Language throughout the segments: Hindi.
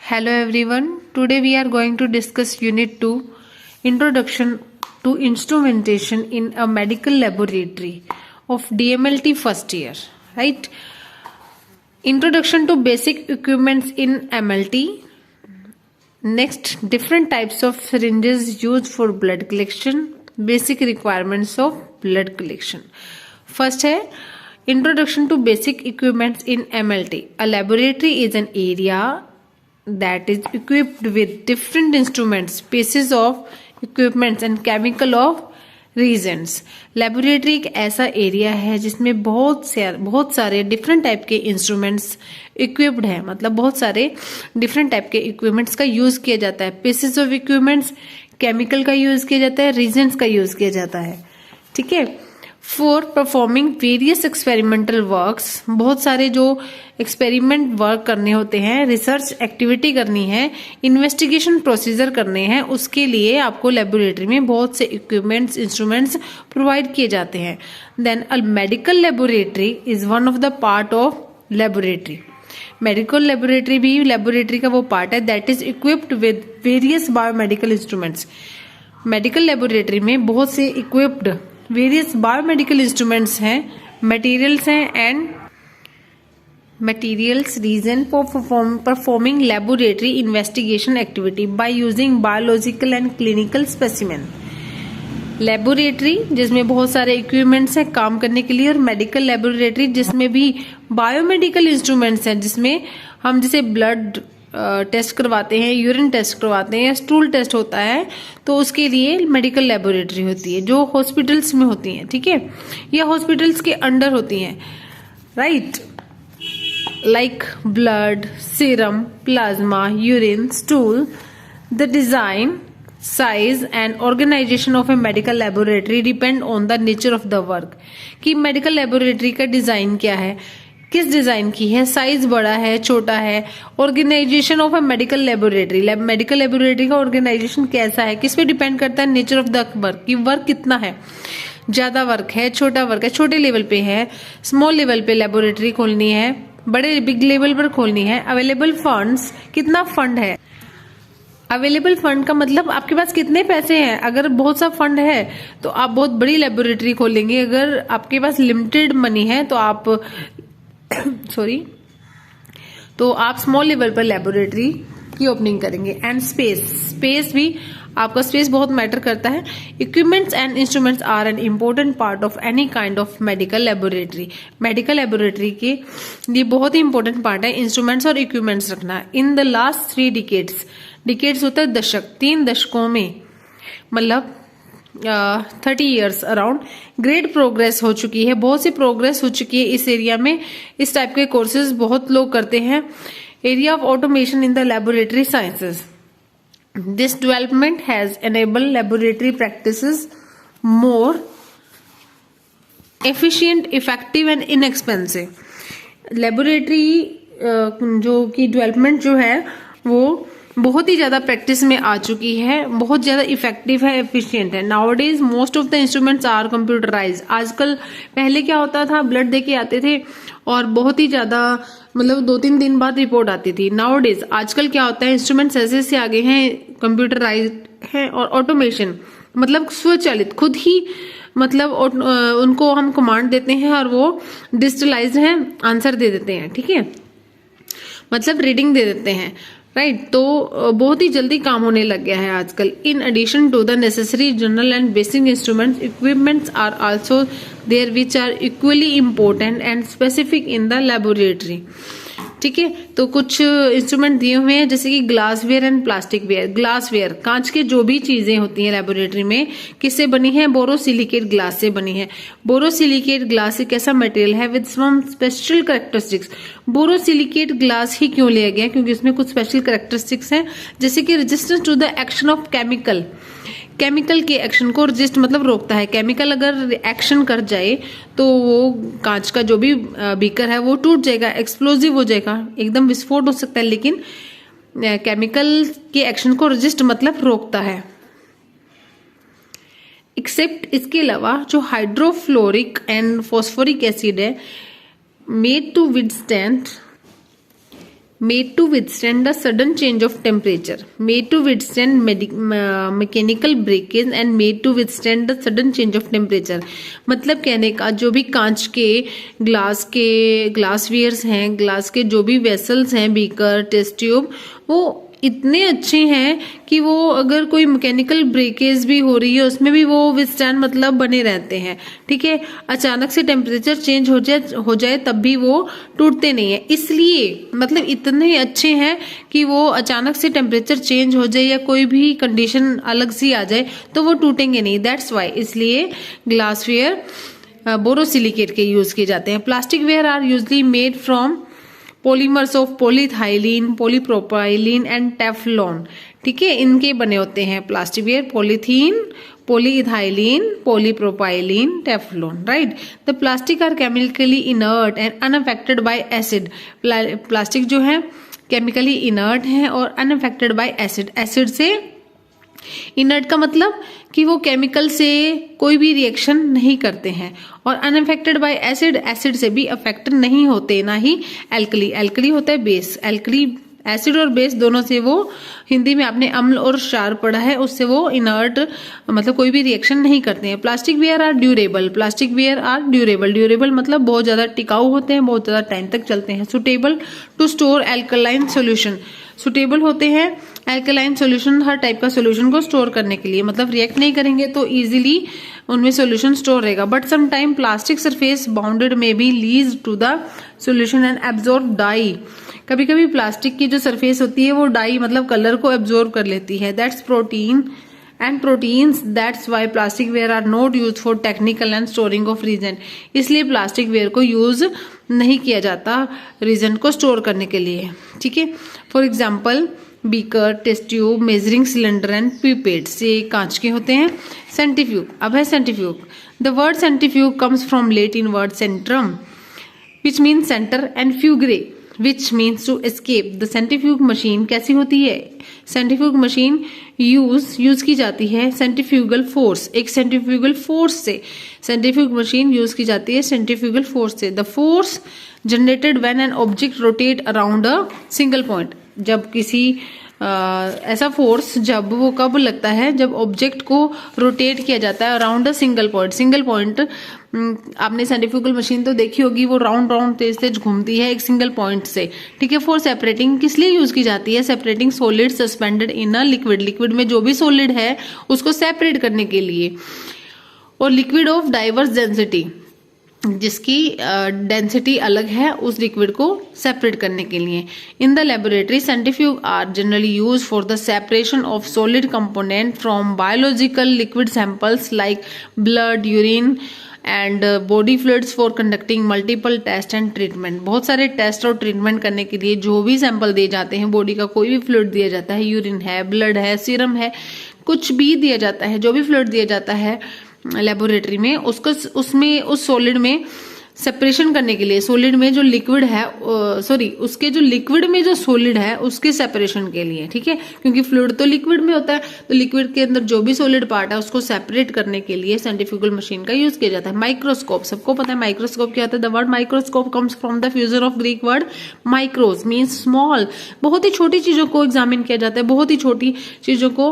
Hello everyone. Today we are going to discuss Unit 2, Introduction to Instrumentation in a Medical Laboratory of DMLT first year. Right? Introduction to basic equipments in MLT. Next, different types of syringes used for blood collection. Basic requirements of blood collection. First है Introduction to basic equipments in MLT. A laboratory is an area that is equipped with different instruments, pieces of equipments and chemical of reagents. Laboratory एक ऐसा एरिया है जिसमें बहुत सारे डिफरेंट टाइप के इंस्ट्रूमेंट्स इक्विप्ड है, मतलब बहुत सारे डिफरेंट टाइप के इक्विपमेंट्स का यूज किया जाता है. पीसेस ऑफ इक्विपमेंट्स, केमिकल का यूज किया जाता है, रीजेंट्स का यूज किया जाता है. ठीक है. For performing various experimental works, बहुत सारे जो एक्सपेरिमेंट वर्क करने होते हैं, रिसर्च एक्टिविटी करनी है, इन्वेस्टिगेशन प्रोसीजर करने हैं, उसके लिए आपको लेबोरेटरी में बहुत से इक्विपमेंट्स, इंस्ट्रूमेंट्स प्रोवाइड किए जाते हैं. Then a medical laboratory is one of the part of laboratory. Medical laboratory भी लेबोरेटरी का वो पार्ट है that is equipped with various biomedical instruments. Medical laboratory में बहुत से इक्विप्ड वेरियस बायोमेडिकल इंस्ट्रूमेंट्स हैं, मटेरियल्स हैं and materials reason for performing laboratory investigation activity by using biological and clinical specimen. Laboratory जिसमें बहुत सारे इक्विपमेंट्स हैं काम करने के लिए, और मेडिकल लेबोरेटरी जिसमें भी बायोमेडिकल इंस्ट्रूमेंट्स हैं, जिसमें हम जैसे ब्लड टेस्ट करवाते हैं, यूरिन टेस्ट करवाते हैं, स्टूल टेस्ट होता है, तो उसके लिए मेडिकल लेबोरेटरी होती है जो हॉस्पिटल्स में होती है. ठीक है, ये हॉस्पिटल्स के अंडर होती हैं. Right, like blood, serum, plasma, urine, stool. The design, size and organisation of a medical laboratory depend on the nature of the work. कि मेडिकल लेबोरेटरी का डिजाइन क्या है, किस डिजाइन की है, साइज बड़ा है, छोटा है. Organisation of a medical laboratory, medical laboratory का ऑर्गेनाइजेशन कैसा है, किस पे डिपेंड करता है, नेचर ऑफ द वर्क, कि वर्क कितना है, ज्यादा वर्क है, छोटा वर्क है, छोटे लेवल पे है, स्मॉल लेवल पे लेबोरेटरी खोलनी है, बड़े बिग लेवल पर खोलनी है. अवेलेबल फंड्स, कितना फंड है. अवेलेबल फंड का मतलब आपके पास कितने पैसे हैं. अगर बहुत सा फंड है तो आप बहुत बड़ी लेबोरेटरी खोलेंगे. अगर आपके पास लिमिटेड मनी है तो आप तो आप स्मॉल लेवल पर लेबोरेटरी की ओपनिंग करेंगे. एंड स्पेस भी आपका स्पेस बहुत मैटर करता है. Equipments and instruments are an important part of any kind of medical laboratory. Medical laboratory के लिए बहुत ही इंपॉर्टेंट पार्ट है इंस्ट्रूमेंट्स और इक्विपमेंट्स रखना. इन द लास्ट 3 डिकेड्स होता है दशक, 3 दशकों में, मतलब 30 ईयर्स अराउंड, ग्रेट प्रोग्रेस हो चुकी है, बहुत सी प्रोग्रेस हो चुकी है इस एरिया में. इस टाइप के कोर्सेज बहुत लोग करते हैं. Area of automation in the laboratory sciences. This development has enabled laboratory practices more efficient, effective and inexpensive. Laboratory जो की डेवलपमेंट जो है वो बहुत ही ज्यादा प्रैक्टिस में आ चुकी है, बहुत ज्यादा इफेक्टिव है, एफिशिएंट है. Nowadays most of the instruments are computerised. आजकल, पहले क्या होता था, ब्लड देके आते थे और बहुत ही ज्यादा, मतलब 2-3 दिन बाद रिपोर्ट आती थी. नाउअडेज आजकल क्या होता है, इंस्ट्रूमेंट्स ऐसे से आगे हैं, कंप्यूटराइज्ड है, और ऑटोमेशन मतलब स्वचालित, खुद ही, मतलब उनको हम कमांड देते हैं और वो डिजिटलाइज्ड है, आंसर दे देते हैं. ठीक है, मतलब रीडिंग दे देते हैं. राइट, तो बहुत ही जल्दी काम होने लग गया है आजकल. In addition to the necessary general and basic instruments, equipments are also there which are equally important and specific in the laboratory. ठीक है, तो कुछ इंस्ट्रूमेंट दिए हुए हैं जैसे कि glassware and plastic ware. Glassware, कांच के जो भी चीजें होती हैं लेबोरेटरी में, किससे बनी है, बोरोसिलिकेट ग्लास से बनी है. बोरोसिलिकेट ग्लास एक ऐसा मटेरियल है with some special characteristics. Borosilicate glass ही क्यों लिया गया, क्योंकि उसमें कुछ स्पेशल कैरेक्टरिस्टिक्स हैं, जैसे कि resistance to the action of chemical के एक्शन को रेजिस्ट मतलब रोकता है. केमिकल अगर एक्शन कर जाए तो वो कांच का जो भी बीकर है वो टूट जाएगा, एक्सप्लोजिव हो जाएगा, एकदम विस्फोट हो सकता है. लेकिन केमिकल के एक्शन को रेजिस्ट मतलब रोकता है. एक्सेप्ट इसके अलावा जो हाइड्रोफ्लोरिक एंड फॉस्फोरिक एसिड है, made to withstand made to withstand the sudden change of temperature, made to withstand mechanical breakage and made to withstand the sudden change of temperature। मतलब कहने का जो भी कांच के ग्लासवेयर्स हैं, ग्लास के जो भी वेसल्स हैं, बीकर, टेस्ट ट्यूब, वो इतने अच्छे हैं कि वो अगर कोई मैकेनिकल ब्रेकेज भी हो रही है उसमें भी वो विथस्टैंड मतलब बने रहते हैं। ठीक है, अचानक से टेम्परेचर चेंज हो जाए तब भी वो टूटते नहीं है। इसलिए मतलब इतने अच्छे हैं कि वो अचानक से टेम्परेचर चेंज हो जाए या कोई भी कंडीशन अलग सी आ जाए तो वो टूटेंगे नहीं। दैट्स वाई इसलिए ग्लासवेयर बोरोसिलिकेट के यूज किए जाते हैं। Plastic ware are usually made from polymers of polyethylene, polypropylene and Teflon. ठीक है, इनके बने होते हैं plastic ware, polythene, polyethylene, polypropylene, Teflon. Right, the plastic are chemically inert and unaffected by acid. Plastic जो है केमिकली इनर्ट है और अनअफेक्टेड बाय एसिड। एसिड से इनर्ट का मतलब कि वो केमिकल से कोई भी रिएक्शन नहीं करते हैं, और अनअफेक्टेड बाय एसिड, एसिड से भी अफेक्ट नहीं होते, ना ही एल्कली। एल्कली होता है बेस, एल्कली एसिड और बेस दोनों से वो, हिंदी में आपने अम्ल और क्षार पढ़ा है, उससे वो इनर्ट मतलब कोई भी रिएक्शन नहीं करते हैं। Plastic ware are durable, plastic ware are durable, durable मतलब बहुत ज्यादा टिकाऊ होते हैं, बहुत ज्यादा टाइम तक चलते हैं। Suitable to store alkaline solution, suitable होते हैं एल्कलाइन सोल्यूशन, हर टाइप का सोल्यूशन को स्टोर करने के लिए, मतलब रिएक्ट नहीं करेंगे तो इजीली उनमें सोल्यूशन स्टोर रहेगा। But some time plastic surface bounded में be lease to the solution and absorb dye. कभी कभी प्लास्टिक की जो सरफेस होती है वो डाई मतलब कलर को एब्जॉर्ब कर लेती है। That's protein and proteins, that's why plastic ware are not use for technical and storing of reason. इसलिए प्लास्टिक वेयर को यूज नहीं किया जाता रीजन को स्टोर करने के लिए। ठीक है, for example beaker, test tube, measuring cylinder and pipettes, ये कांच के होते हैं। सेंट्रीफ्यूग, अब है centrifuge. The word centrifuge comes from Latin word centrum which means centre and fugere which means to escape. The centrifuge machine कैसी होती है? सेंट्रीफ्यूग मशीन यूज की जाती है सेंट्रीफ्यूगल फोर्स, एक सेंट्रीफ्यूगल फोर्स से। सेंट्रीफ्यूग मशीन यूज की जाती है सेंट्रीफ्यूगल फोर्स से। The force generated when an object rotate around a single point, जब किसी ऐसा फोर्स जब वो कब लगता है, जब ऑब्जेक्ट को रोटेट किया जाता है around a single point. Single point आपने सेंट्रीफ्यूगल मशीन तो देखी होगी, वो राउंड राउंड तेज तेज घूमती है एक सिंगल पॉइंट से। ठीक है, फॉर सेपरेटिंग किस लिए यूज की जाती है? Separating solid suspended in a liquid, liquid में जो भी सॉलिड है उसको सेपरेट करने के लिए। और लिक्विड ऑफ डाइवर्स डेंसिटी, जिसकी डेंसिटी अलग है, उस लिक्विड को सेपरेट करने के लिए। In the laboratory centrifuge are generally use for the separation of solid component from biological liquid samples like blood, urine and body fluids for conducting multiple test and treatment. बहुत सारे टेस्ट और ट्रीटमेंट करने के लिए जो भी सैंपल दिए जाते हैं, बॉडी का कोई भी फ्लूइड दिया जाता है, यूरिन है, ब्लड है, सीरम है, कुछ भी दिया जाता है, जो भी फ्लूइड दिया जाता है लेबोरेटरी में, उसको उसमें उस सॉलिड में सेपरेशन करने के लिए, सॉलिड में जो लिक्विड है उसके जो लिक्विड में जो सॉलिड है उसके सेपरेशन के लिए। ठीक है, क्योंकि फ्लूइड तो लिक्विड में होता है, तो लिक्विड के अंदर जो भी सॉलिड पार्ट है उसको सेपरेट करने के लिए सेंट्रीफ्यूगल मशीन का यूज किया जाता है। माइक्रोस्कोप, सबको पता है माइक्रोस्कोप क्या होता है। The word microscope comes from the fusion of Greek word mikros means small. बहुत ही छोटी चीजों को एग्जामिन किया जाता है, बहुत ही छोटी चीजों को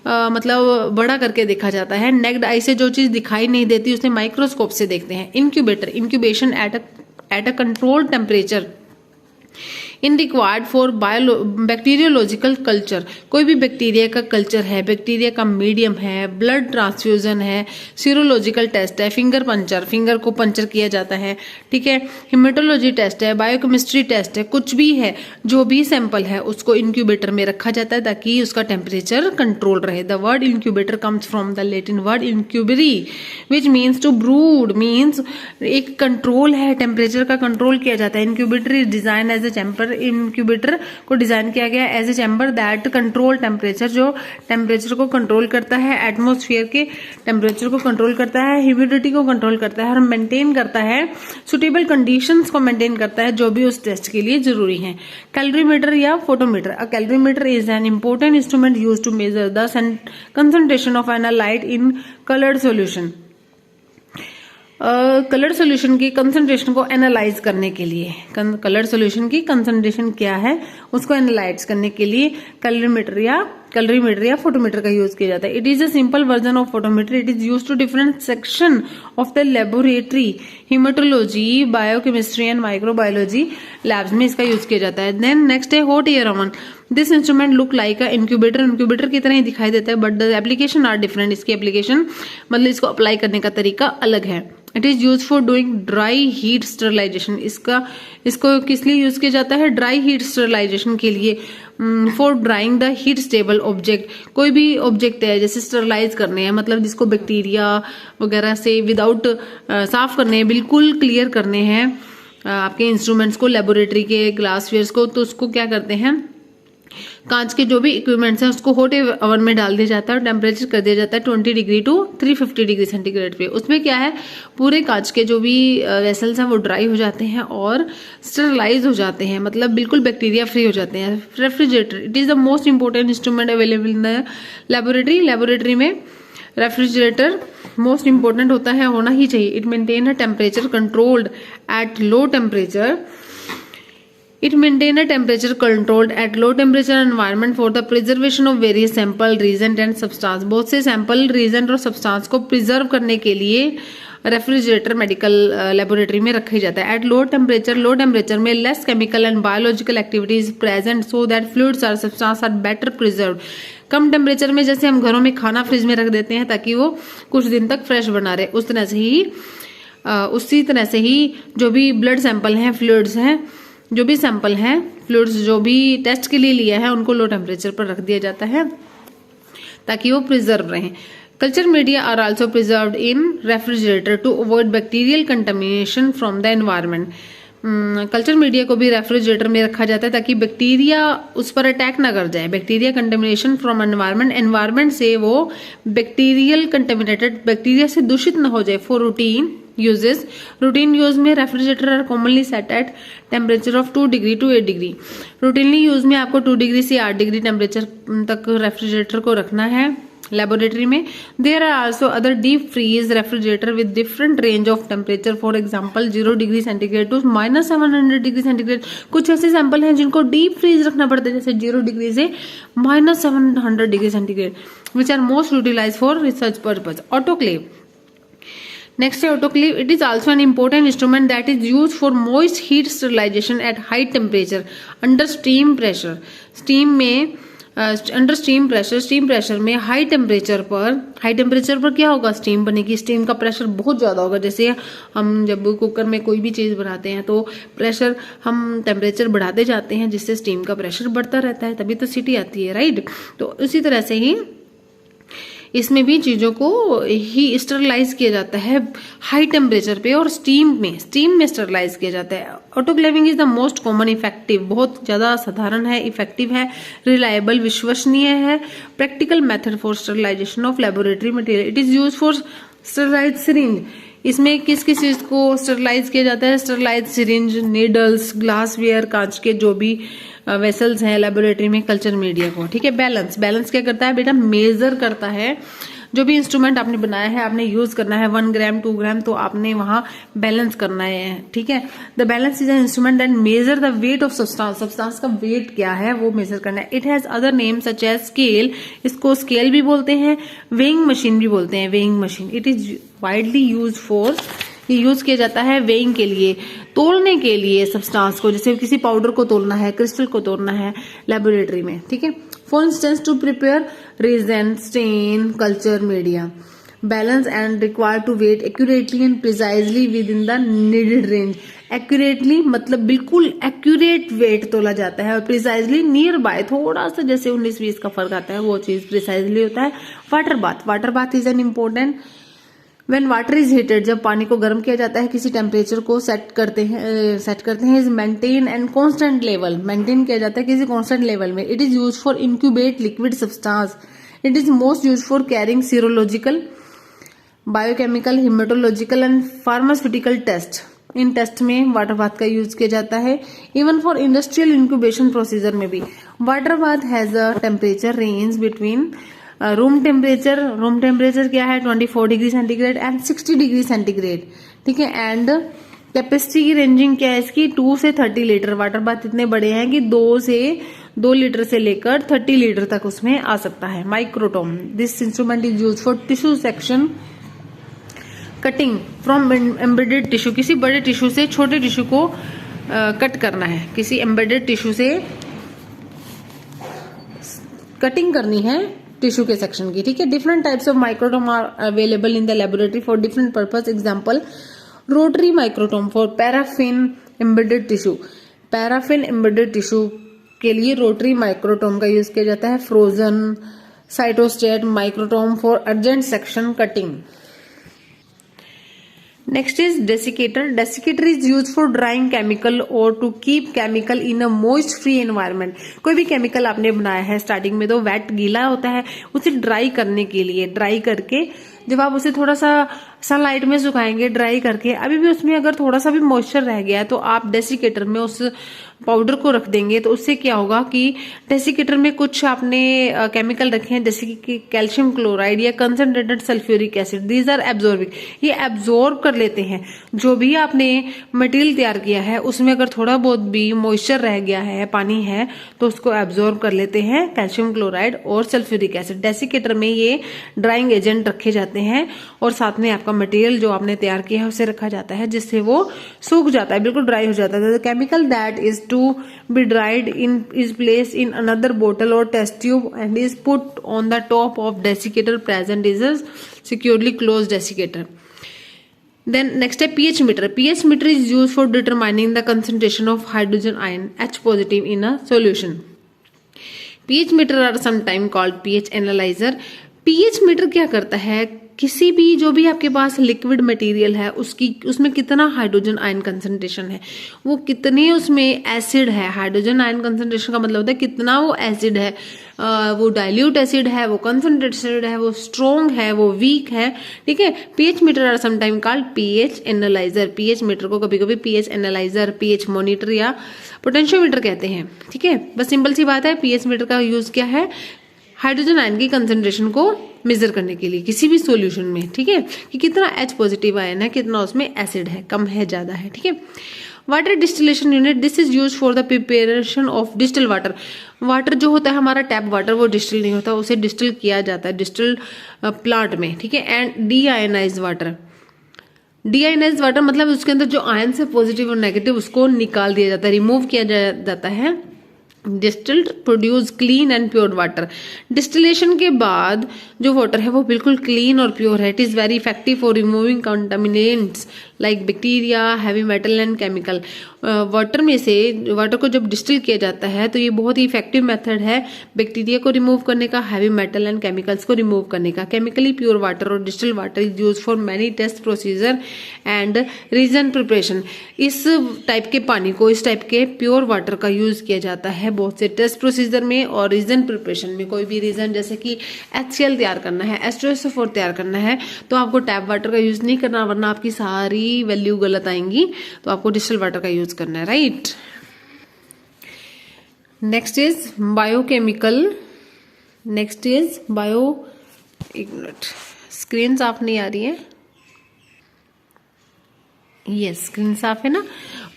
मतलब बड़ा करके देखा जाता है। नेक्ड आई से जो चीज दिखाई नहीं देती उसे माइक्रोस्कोप से देखते हैं। Incubator, incubation at a controlled temperature in required for bacteriological culture. कोई भी बैक्टीरिया का कल्चर है, बैक्टीरिया का मीडियम है, ब्लड ट्रांसफ्यूजन है, सीरोलॉजिकल टेस्ट है, फिंगर पंचर, फिंगर को पंचर किया जाता है। ठीक है, हिमेटोलॉजी टेस्ट है, बायोकेमिस्ट्री टेस्ट है, कुछ भी है, जो भी सैंपल है उसको इंक्यूबेटर में रखा जाता है ताकि उसका टेम्परेचर कंट्रोल रहे। The word incubator comes from the Latin word incubare which means to brood, means एक कंट्रोल है, टेम्परेचर का कंट्रोल किया जाता है। Incubator is design as a chamber, incubator को डिजाइन किया गया as a chamber that control temperature, जो टेम्परेचर को कंट्रोल करता है, एटमॉस्फेयर के टेम्परेचर को कंट्रोल करता है, ह्यूमिडिटी को कंट्रोल करता है और मेंटेन करता है, सुटेबल कंडीशंस को मेंटेन करता है जो भी उस टेस्ट के लिए जरूरी है। कैलोरीमीटर या photometer, a calorimeter is an important instrument used to measure the concentration of an light in coloured solution. Colour solution की कंसंट्रेशन को एनालाइज करने के लिए, कलर सोल्यूशन की कंसंट्रेशन क्या है उसको एनालाइज करने के लिए कलरीमीटर या फोटोमीटर का यूज किया जाता है। It is a simple version of photometer. It is use to different section of the laboratory, haematology, biochemistry and microbiology labs में इसका यूज किया जाता है। देन नेक्स्ट है hot air oven. This instrument look like a incubator की तरह ही दिखाई देता है, but the application are different. इसकी एप्लीकेशन मतलब इसको अप्लाई करने का तरीका अलग है। It is use for doing dry heat sterilisation. इसको किस लिए यूज किया जाता है? ड्राई हीट स्टरलाइजेशन के लिए, for drawing the heat stable object. कोई भी ऑब्जेक्ट है जैसे स्टरलाइज करने हैं, मतलब जिसको बैक्टीरिया वगैरह से विदाउट साफ करने हैं, बिल्कुल क्लियर करने हैं आपके इंस्ट्रूमेंट्स को, लेबोरेटरी के ग्लासवेयर्स को, तो उसको क्या करते हैं, कांच के जो भी इक्विपमेंट्स हैं उसको हॉट ओवन में डाल दिया जाता है और टेम्परेचर कर दिया जाता है 20 डिग्री टू 350 डिग्री सेंटीग्रेड पे। उसमें क्या है, पूरे कांच के जो भी वेसल्स हैं वो ड्राई हो जाते हैं और स्टरलाइज हो जाते हैं, मतलब बिल्कुल बैक्टीरिया फ्री हो जाते हैं। Refrigerator, it is the most important instrument available in the laboratory में रेफ्रिजरेटर मोस्ट इंपॉर्टेंट होता है, होना ही चाहिए। It maintain a temperature controlled eight low temperature. It maintain a temperature controlled at low temperature environment for the preservation of various sample, reagent and substance। बहुत से सैंपल, reagent और substance को प्रिजर्व करने के लिए रेफ्रिजरेटर मेडिकल लेबोरेटरी में रखा जाता है। एट लो टेम्परेचर में less chemical and biological activities present so that fluids और सब्सटेंस आर बेटर प्रिजर्व। कम टेम्परेचर में जैसे हम घरों में खाना फ्रिज में रख देते हैं ताकि वो कुछ दिन तक फ्रेश बना रहे, उसी तरह से ही जो भी ब्लड सैंपल हैं, फ्लूइड्स हैं, जो भी सैंपल हैं, फ्लूइड्स जो भी टेस्ट के लिए लिया है उनको लो टेम्परेचर पर रख दिया जाता है ताकि वो प्रिजर्व रहें। Culture media are also preserved in refrigerator to avoid bacterial contamination from the environment. Culture media को भी रेफ्रिजरेटर में रखा जाता है ताकि बैक्टीरिया उस पर अटैक ना कर जाए। बैक्टीरिया कंटामिनेशन फ्रॉम एनवायरनमेंट से वो बैक्टीरियल कंटामिनेटेड, बैक्टीरिया से दूषित न हो जाए। फॉर रूटीन यूज में refrigerator are commonly set at temperature of 2 degree to 8 degree. Routinely use में आपको 2 डिग्री से 8 डिग्री टेम्परेचर तक रेफ्रिजरेटर को रखना है लेबोरेटरी में। There are also other deep freeze refrigerator with different range of temperature, for example 0 degree centigrade to -700 degree centigrade. कुछ ऐसे सैंपल हैं जिनको डीप फ्रीज रखना पड़ता है, जैसे 0 डिग्री से -700 degree centigrade, which are most utilise for research purpose. Autoclave, next है autoclave. It is also an important instrument that is use for moist heat sterilisation at high temperature under steam pressure. Steam pressure में हाई टेम्परेचर पर क्या होगा, स्टीम बनेगी। स्टीम का प्रेशर बहुत ज्यादा होगा। जैसे हम जब कुकर में कोई भी चीज बनाते हैं तो प्रेशर, हम टेम्परेचर बढ़ाते जाते हैं जिससे स्टीम का प्रेशर बढ़ता रहता है, तभी तो सीटी आती है, राइट। तो इसी तरह से ही इसमें भी चीजों को ही स्टरलाइज किया जाता है हाई टेम्परेचर पे और स्टीम में स्टरलाइज किया जाता है। Autoclaving is the most common effective, बहुत ज्यादा साधारण है, इफेक्टिव है, रिलायबल, विश्वसनीय है, practical method for sterilisation of laboratory material. It is use for sterilise syringe. इसमें किस चीज को स्टरलाइज किया जाता है? स्टरलाइज सिरिंज, नीडल्स, ग्लासवेयर, कांच के जो भी वेसल्स हैं लेबोरेटरी में, कल्चर मीडिया को, ठीक है। बैलेंस क्या करता है बेटा? मेजर करता है। जो भी इंस्ट्रूमेंट आपने बनाया है, आपने यूज करना है 1 ग्राम 2 ग्राम, तो आपने वहां बैलेंस करना है, ठीक है। The balance is an instrument that measure the weight of substance का वेट क्या है वो मेजर करना है। It has other name such as scale, इसको स्केल भी बोलते हैं, वेइंग मशीन भी बोलते हैं, weighing machine. It is widely use for, ये यूज किया जाता है वेइंग के लिए, तोलने के लिए सब्सटेंस को, जैसे किसी पाउडर को तोलना है, क्रिस्टल को तोलना है लेबोरेटरी में, ठीक है। For instance to prepare reagent, stain, culture media, balance and required to weigh accurately and precisely with in the needed range. Accurately मतलब बिल्कुल एक्यूरेट वेट तोला जाता है और प्रिसाइजली नियर बाय, थोड़ा सा जैसे 19-20 का फर्क आता है, वो चीज प्रिसाइजली होता है। Water bath is an important. When water is heated, जब पानी को गर्म किया जाता है, किसी टेम्परेचर को सेट करते हैं is maintain and constant level, maintain किया जाता है किसी कांस्टेंट लेवल में। It is use for incubate liquid substance. It is most use for carrying serological, biochemical, haematological and pharmaceutical test. इन टेस्ट में वाटर बाथ का यूज किया जाता है। Even for industrial incubation procedure में भी water bath has a temperature range between room temperature क्या है 24 degree centigrade and 60 degree centigrade, ठीक है। एंड कैपेसिटी की रेंजिंग क्या है इसकी, 2 से 30 लीटर। वाटर बाथ इतने बड़े हैं कि 2 लीटर से लेकर 30 लीटर तक उसमें आ सकता है। Microtome, this instrument is use for tissue section, cutting from embedded tissue. किसी बड़े टिश्यू से छोटे टिश्यू को कट करना है, किसी एम्बेडेड टिश्यू से कटिंग करनी है टिश्यू के सेक्शन की, ठीक है। Different types of microtome are available in the laboratory for different purpose. Example, rotary microtome for paraffin embedded tissue. Paraffin embedded tissue के लिए रोटरी माइक्रोटोम का यूज किया जाता है। Frozen cryostat microtome for urgent section cutting. Next is desiccator. Desiccator is used for drying chemical or to keep chemical in a moist free environment. कोई भी केमिकल आपने बनाया है स्टार्टिंग में तो वेट गीला होता है, उसे ड्राई करने के लिए, ड्राई करके जब आप उसे थोड़ा सा सनलाइट में सुखाएंगे ड्राई करके, अभी भी उसमें अगर थोड़ा सा भी मॉइस्चर रह गया है तो आप डेसिकेटर में उस पाउडर को रख देंगे तो उससे क्या होगा कि डेसिकेटर में कुछ आपने केमिकल रखे हैं जैसे कि कैल्शियम क्लोराइड या concentrated sulphuric acid, these are absorbing, ये एब्जॉर्ब कर लेते हैं। जो भी आपने मटेरियल तैयार किया है उसमें अगर थोड़ा बहुत भी मॉइस्चर रह गया है, पानी है, तो उसको एब्जॉर्ब कर लेते हैं कैल्शियम क्लोराइड और सल्फ्यूरिक एसिड। डेसिकेटर में ये ड्राइंग एजेंट रखे जाते हैं और साथ में आपका मटेरियल जो आपने तैयार किया है उसे रखा जाता है जिससे वो सूख जाता है, बिल्कुल ड्राई हो जाता है। The chemical that is to be dried in is placed in another bottle or test tube and is put on the top of desiccator present is a securely closed desiccator. Then next है pH meter. pH meter is used for determining the concentration of hydrogen ion H positive in a solution. pH meter are sometimes called pH analyzer. pH meter क्या करता है, किसी भी जो भी आपके पास लिक्विड मटेरियल है उसमें कितना हाइड्रोजन आयन कंसंट्रेशन है, वो कितने उसमें एसिड है। हाइड्रोजन आयन कंसंट्रेशन का मतलब होता है कितना वो एसिड है, वो डाइल्यूट एसिड है, वो कंसंट्रेटेड है, वो स्ट्रॉन्ग है, वो वीक है, ठीक है। PH meter are sometime called pH analyser. PH meter को कभी कभी पीएच एनालाइजर, पीएच मॉनिटर या पोटेंशियोमीटर कहते हैं, ठीक है। बस सिंपल सी बात है, पीएच मीटर का यूज क्या है, हाइड्रोजन आयन की कंसंट्रेशन को मेजर करने के लिए किसी भी सॉल्यूशन में, ठीक है, कि कितना H पॉजिटिव आयन है, कितना उसमें एसिड है, कम है, ज्यादा है, ठीक है। Water distillation unit, this is use for the preparation of distil water. Water जो होता है हमारा टैप वाटर वो डिस्टिल नहीं होता, उसे डिस्टिल किया जाता है डिस्टिल प्लांट में, ठीक है। एंड डीआयनाइज्ड वाटर, डीआयनाइज्ड वाटर मतलब उसके अंदर जो आयन है पॉजिटिव और नेगेटिव उसको निकाल दिया जाता है, रिमूव किया जाता है। Distilled produce clean and pure water. Distillation के बाद जो वाटर है वो बिल्कुल क्लीन और प्योर है। It is very effective for removing contaminants like bacteria, heavy metal and chemical. Water में से वाटर को जब डिस्टिल किया जाता है तो ये बहुत ही इफेक्टिव मेथड है बैक्टीरिया को रिमूव करने का, हैवी मेटल एंड केमिकल्स को रिमूव करने का। केमिकली प्योर वाटर और distil water is use for many test procedure and reason preparation. इस टाइप के पानी को, इस टाइप के प्योर वाटर का यूज किया जाता है बहुत से टेस्ट प्रोसीजर में और रीजन प्रिपरेशन में। कोई भी रीजन जैसे कि HCl तैयार करना है, H2SO4 तैयार करना है तो आपको टैप वाटर का यूज नहीं करना, वरना आपकी सारी वैल्यू गलत आएंगी, तो आपको डिस्टिल वाटर का यूज करना है, right. Next is biochemical, next is bio, एक मिनट स्क्रीन साफ नहीं आ रही है, यस स्क्रीन साफ है ना।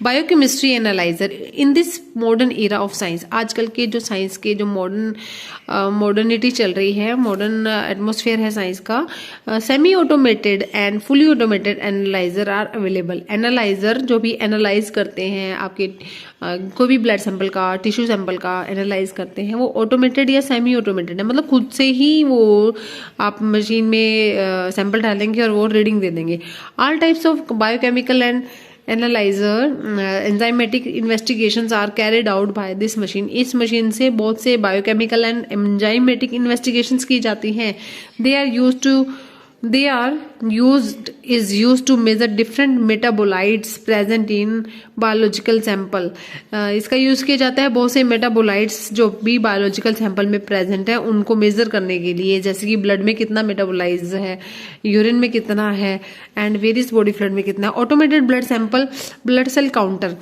Biochemistry analyser in this modern era of science, आजकल के जो साइंस के जो मॉडर्निटी चल रही है, मॉडर्न एटमॉस्फेयर है साइंस का, semi automated and fully automated analyser are available. Analyser जो भी एनालाइज करते हैं आपके कोई भी ब्लड सैंपल का, टिश्यू सैंपल का एनालाइज करते हैं, वो ऑटोमेटेड या सेमी ऑटोमेटेड है, मतलब खुद से ही वो आप मशीन में सैंपल डालेंगे और वो रीडिंग दे देंगे। All types of biochemical and analyser enzymatic investigations are carried out by this machine. इस मशीन से बहुत से बायोकेमिकल एंड एंजाइमेटिक इन्वेस्टिगेशंस की जाती हैं। They are used to measure different metabolites present in biological sample। इसका यूज किया जाता है बहुत से मेटाबोलाइट्स जो भी बायोलॉजिकल सैंपल में प्रेजेंट है उनको मेजर करने के लिए, जैसे कि ब्लड में कितना मेटाबोलाइज है, यूरिन में कितना है एंड वेरियस बॉडी फ्लूइड में कितना है। Automated blood sample, blood cell counter,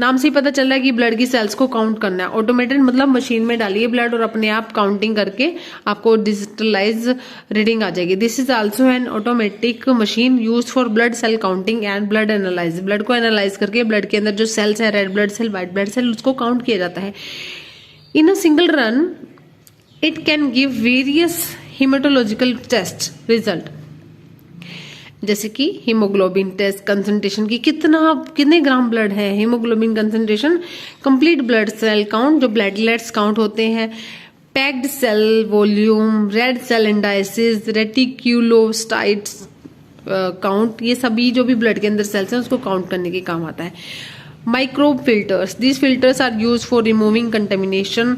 नाम से ही पता चल रहा है कि ब्लड की सेल्स को काउंट करना है। ऑटोमेटेड मतलब मशीन में डालिए ब्लड और अपने आप काउंटिंग करके आपको डिजिटलाइज रीडिंग आ जाएगी। This is also an automatic machine used for blood cell counting and blood analyse. Blood को एनालाइज करके ब्लड के अंदर जो सेल्स है, red blood cell, white blood cell, उसको काउंट किया जाता है। In a single run it can give various haematological test result, जैसे कि हीमोग्लोबिन टेस्ट, कंसंट्रेशन की कितने ग्राम ब्लड है, haemoglobin concentration, complete blood cell count जो प्लेटलेट्स काउंट होते हैं, packed cell volume, red cell indices, reticulocytes count, ये सभी जो भी ब्लड के अंदर सेल्स हैं उसको काउंट करने के काम आता है। Microbe filters, these filters are use for removing contamination,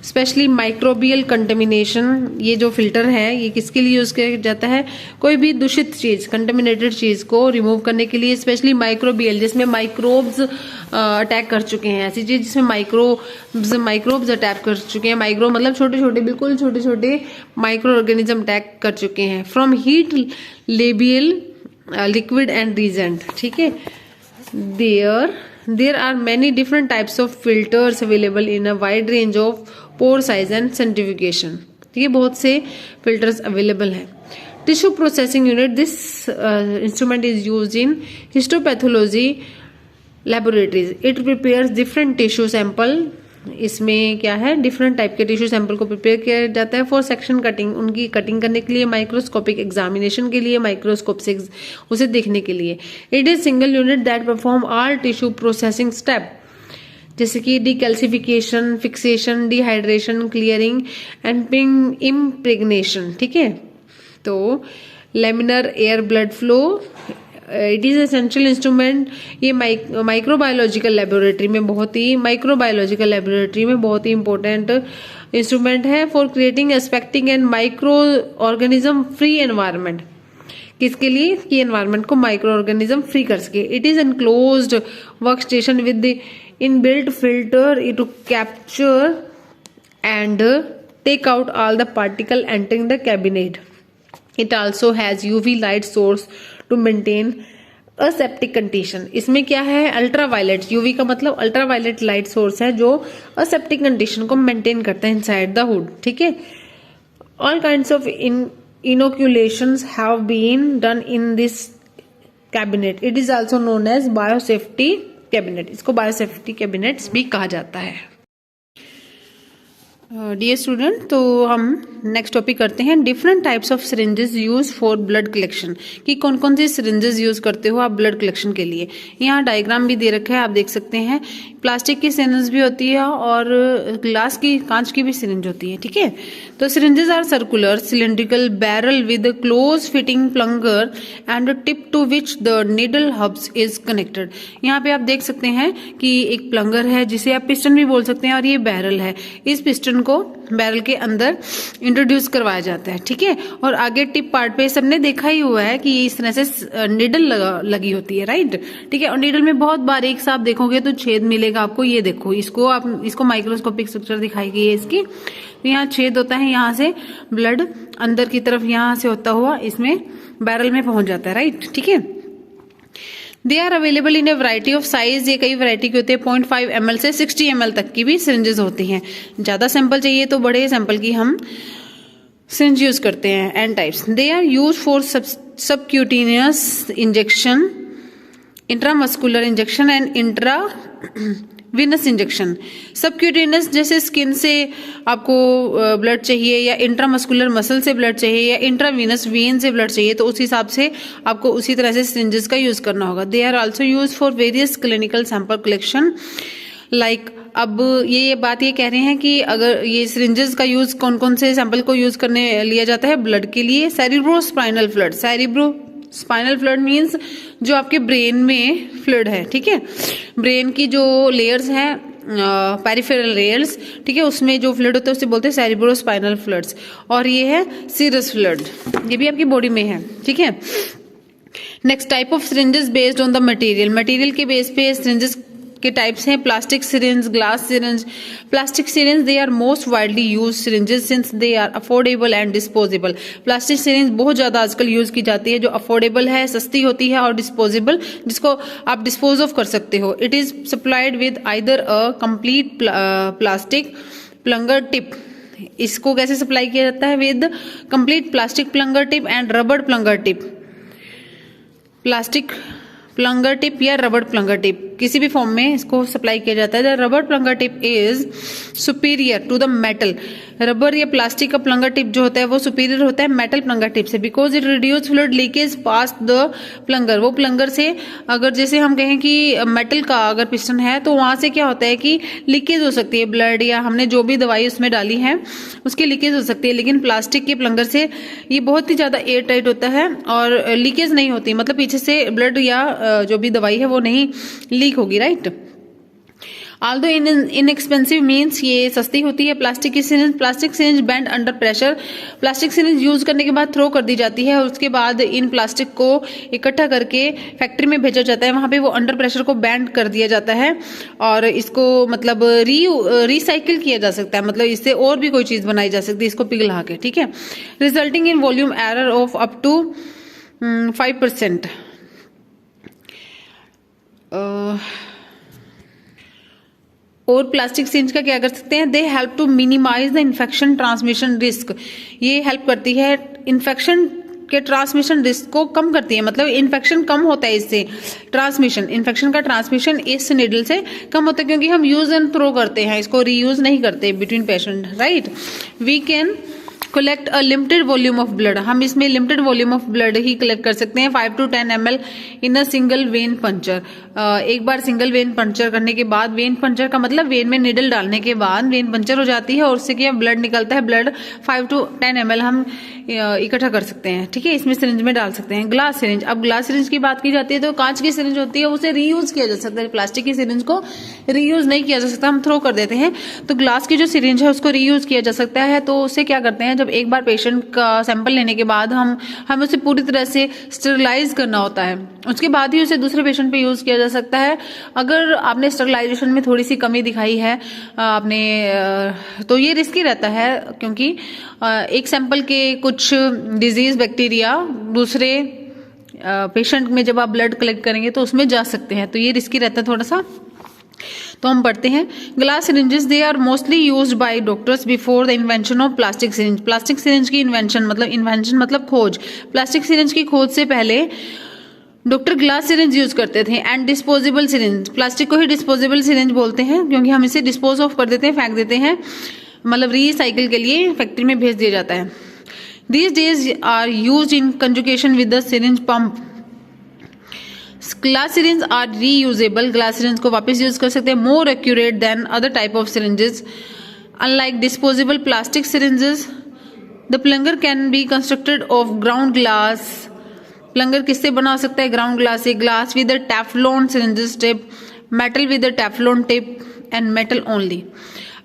specially microbial contamination. ये जो फिल्टर है ये किसके लिए यूज किया जाता है, कोई भी दूषित चीज, कंटेमिनेटेड चीज को रिमूव करने के लिए, स्पेशली माइक्रोबियल जिसमें माइक्रोब्स अटैक कर चुके हैं, ऐसी चीज जिसमें माइक्रोब्स अटैक कर चुके हैं। माइक्रो मतलब छोटे छोटे, बिल्कुल छोटे छोटे माइक्रो ऑर्गेनिज्म अटैक कर चुके हैं। From heat labile liquid and reagent, ठीक है। There are many different types of filters available in a wide range of pore size and centrifugation. ठीक है, बहुत से filters available हैं। Tissue processing unit, this instrument is used in histopathology laboratories. It prepares different tissue sample. इसमें क्या है, डिफरेंट टाइप के टिश्यू सैंपल को प्रिपेयर किया जाता है फॉर सेक्शन कटिंग, उनकी कटिंग करने के लिए, माइक्रोस्कोपिक एग्जामिनेशन के लिए, माइक्रोस्कोप से उसे देखने के लिए। It is single unit that perform all tissue processing step, जैसे कि decalcification, fixation, dehydration, clearing and impregnation, ठीक है। तो laminar air blood flow, it is essential instrument. ये माइक्रोबायोलॉजिकल लेबोरेटरी में बहुत ही इंपॉर्टेंट इंस्ट्रूमेंट है for creating, expecting and microorganism free environment. किसके लिए, कि एनवायरनमेंट को माइक्रो ऑर्गेनिज्म फ्री कर सके। It is enclosed work station with the inbuilt filter to capture and take out all the particle entering the cabinet. It also has UV light source to maintain aseptic condition. इसमें क्या है, अल्ट्रावायलेट, यूवी का मतलब अल्ट्रावायलेट लाइट सोर्स है जो aseptic कंडीशन को मेंटेन करता है इनसाइड द हुड, ठीक है। All kinds of inoculations have been done in this cabinet. It is also known as biosafety cabinet. इसको biosafety cabinets भी कहा जाता है। डियर स्टूडेंट, तो हम नेक्स्ट टॉपिक करते हैं, different types of syringes use for blood collection, कि कौन कौन सी सिरिंजेस यूज करते हो आप ब्लड कलेक्शन के लिए। यहाँ डायग्राम भी दे रखा है, आप देख सकते हैं। प्लास्टिक की सिरिंज भी होती है और ग्लास की, कांच की भी सिरिंज होती है, ठीक है। तो syringes are circular cylindrical barrel with close fitting plunger and tip to which the needle hubs is connected. यहाँ पे आप देख सकते हैं कि एक प्लंगर है जिसे आप पिस्टन भी बोल सकते हैं, और ये बैरल है। इस पिस्टन को बैरल के अंदर इंट्रोड्यूस करवाया जाता है, ठीक है। और आगे टिप पार्ट पे सबने देखा ही हुआ है कि इस तरह से नीडल लगी होती है, राइट, ठीक है। और नीडल में बहुत बारीक सा आप देखोगे तो छेद मिलेगा आपको, ये देखो, इसको माइक्रोस्कोपिक स्ट्रक्चर दिखाई गई है इसकी। तो यहाँ छेद होता है, यहाँ से ब्लड अंदर की तरफ यहाँ से होता हुआ इसमें बैरल में पहुंच जाता है, राइट, ठीक है। They are available in a variety of size, ये कई वैरायटी के होते हैं। 0.5 ml से 60 ml तक की भी सिरिंजेस होती हैं। ज्यादा सैंपल चाहिए तो बड़े सैंपल की हम सिरिंज यूज करते हैं। In types, they are use for subcutaneous injection, intramuscular injection and intravenous injection. Subcutaneous जैसे स्किन से आपको ब्लड चाहिए, या इंट्रामस्कुलर मसल से ब्लड चाहिए, या इंट्रावीनस वेन से ब्लड चाहिए, तो उस हिसाब से आपको उसी तरह से सिरिंजेस का यूज करना होगा। They are also use for various clinical sample collection like, अब ये बात ये कह रहे हैं कि अगर ये सिरिंजेस का यूज कौन कौन से सैंपल को यूज करने लिया जाता है ब्लड के लिए। Cerebrospinal fluid, cerebrospinal fluid means जो आपके ब्रेन में फ्लूइड है, ठीक है। ब्रेन की जो लेयर्स हैं, पेरिफेरल लेयर्स, ठीक है, उसमें जो फ्लूइड होता है उसे बोलते हैं सेरिब्रोस्पाइनल फ्लूइड्स। और ये है सीरस फ्लूइड, ये भी आपकी बॉडी में है, ठीक है। Next type of syringes based on the material, material के बेस पे सिरिंजेस के टाइप्स हैं plastic syringe, glass syringe. Plastic syringe they are most widely use syringes since they are affordable and disposable. Plastic syringe बहुत ज्यादा आजकल यूज की जाती है, जो अफोर्डेबल है, सस्ती होती है और डिस्पोजेबल, जिसको आप डिस्पोज ऑफ कर सकते हो। It is supplied with either a complete plastic plunger tip. इसको कैसे सप्लाई किया जाता है? With complete plastic plunger tip and rubber plunger tip. Plastic plunger tip या रबर प्लंगर टिप किसी भी फॉर्म में इसको सप्लाई किया जाता है। The rubber plunger tip is superior to the metal. Rubber या प्लास्टिक का प्लंगर टिप जो होता है वो सुपीरियर होता है मेटल प्लंगर टिप से, because it reduce fluid leakage past the plunger. वो प्लंगर से, अगर जैसे हम कहें कि मेटल का अगर पिस्टन है तो वहां से क्या होता है कि लीकेज हो सकती है, ब्लड या हमने जो भी दवाई उसमें डाली है उसकी लीकेज हो सकती है। लेकिन प्लास्टिक के प्लंगर से ये बहुत ही ज्यादा एयर टाइट होता है और लीकेज नहीं होती, मतलब पीछे से ब्लड या जो भी दवाई है वो नहीं लीक होगी, राइट। Although inexpensive means ये सस्ती होती है। प्लास्टिक की syringe, plastic syringe bend under pressure. Plastic syringe use करने के बाद थ्रो कर दी जाती है और उसके बाद इन प्लास्टिक को इकट्ठा करके फैक्ट्री में भेजा जाता है। वहां पे वो अंडर प्रेशर को बैंड कर दिया जाता है और इसको मतलब रिसाइकिल किया जा सकता है, मतलब इससे और भी कोई चीज बनाई जा सकती है इसको पिघला के, ठीक है। Resulting in volume error of up to 5%। और प्लास्टिक सिरिंज का क्या कर सकते हैं? They help to minimize the infection transmission risk. ये हेल्प करती है इन्फेक्शन के ट्रांसमिशन रिस्क को कम करती है, मतलब इन्फेक्शन कम होता है इससे। ट्रांसमिशन, इन्फेक्शन का ट्रांसमिशन इस निडल से कम होता है क्योंकि हम यूज एंड थ्रो करते हैं, इसको रीयूज नहीं करते between patient, right. We can collect a limited volume of blood. हम इसमें लिमिटेड वॉल्यूम ऑफ ब्लड ही कलेक्ट कर सकते हैं, 5 to 10 ml in a single vein puncture. एक बार सिंगल वेन पंचर करने के बाद, वेन पंचर का मतलब वेन में निडल डालने के बाद वेन पंचर हो जाती है और उससे क्या ब्लड निकलता है। ब्लड 5 to 10 ml हम इकट्ठा कर सकते हैं, ठीक है, इसमें सिरिंज में डाल सकते हैं। ग्लास सिरिंज, अब ग्लास सिरिंज की बात की जाती है तो कांच की सिरिंज होती है उसे रीयूज किया जा सकता है। प्लास्टिक की सिरिंज को रीयूज नहीं किया जा सकता, हम थ्रो कर देते हैं। तो ग्लास की जो सिरिंज है उसको रीयूज किया जा सकता है। तो उससे क्या करते हैं, जब एक बार पेशेंट का सैंपल लेने के बाद हमें उसे पूरी तरह से स्टरलाइज करना होता है, उसके बाद ही उसे दूसरे पेशेंट पे यूज किया जा सकता है। अगर आपने स्टरलाइजेशन में थोड़ी सी कमी दिखाई है आपने, तो ये रिस्की रहता है क्योंकि एक सैंपल के कुछ डिजीज बैक्टीरिया दूसरे पेशेंट में जब आप ब्लड कलेक्ट करेंगे तो उसमें जा सकते हैं, तो ये रिस्की रहता है थोड़ा सा। तो हम पढ़ते हैं glass syringes they are mostly used by doctors before the invention of plastic syringe. Plastic syringe की इन्वेंशन मतलब खोज, प्लास्टिक सिरिंज की खोज से पहले डॉक्टर ग्लास सिरिंज यूज करते थे। एंड डिस्पोजेबल सिरिंज, प्लास्टिक को ही डिस्पोजेबल सिरिंज बोलते हैं क्योंकि हम इसे डिस्पोज ऑफ कर देते हैं, फेंक देते हैं, मतलब रीसाइकिल के लिए फैक्ट्री में भेज दिया जाता है। These days are used in conjugation with the syringe pump. Glass syringes are reusable. Glass syringe को वापस यूज कर सकते हैं, more accurate than other type of syringes. Unlike disposable plastic syringes, the plunger can be constructed of ground glass. प्लंगर किससे बना सकता है? ग्राउंड ग्लास से। Glass with a Teflon syringes tip, metal with a Teflon tip and metal only.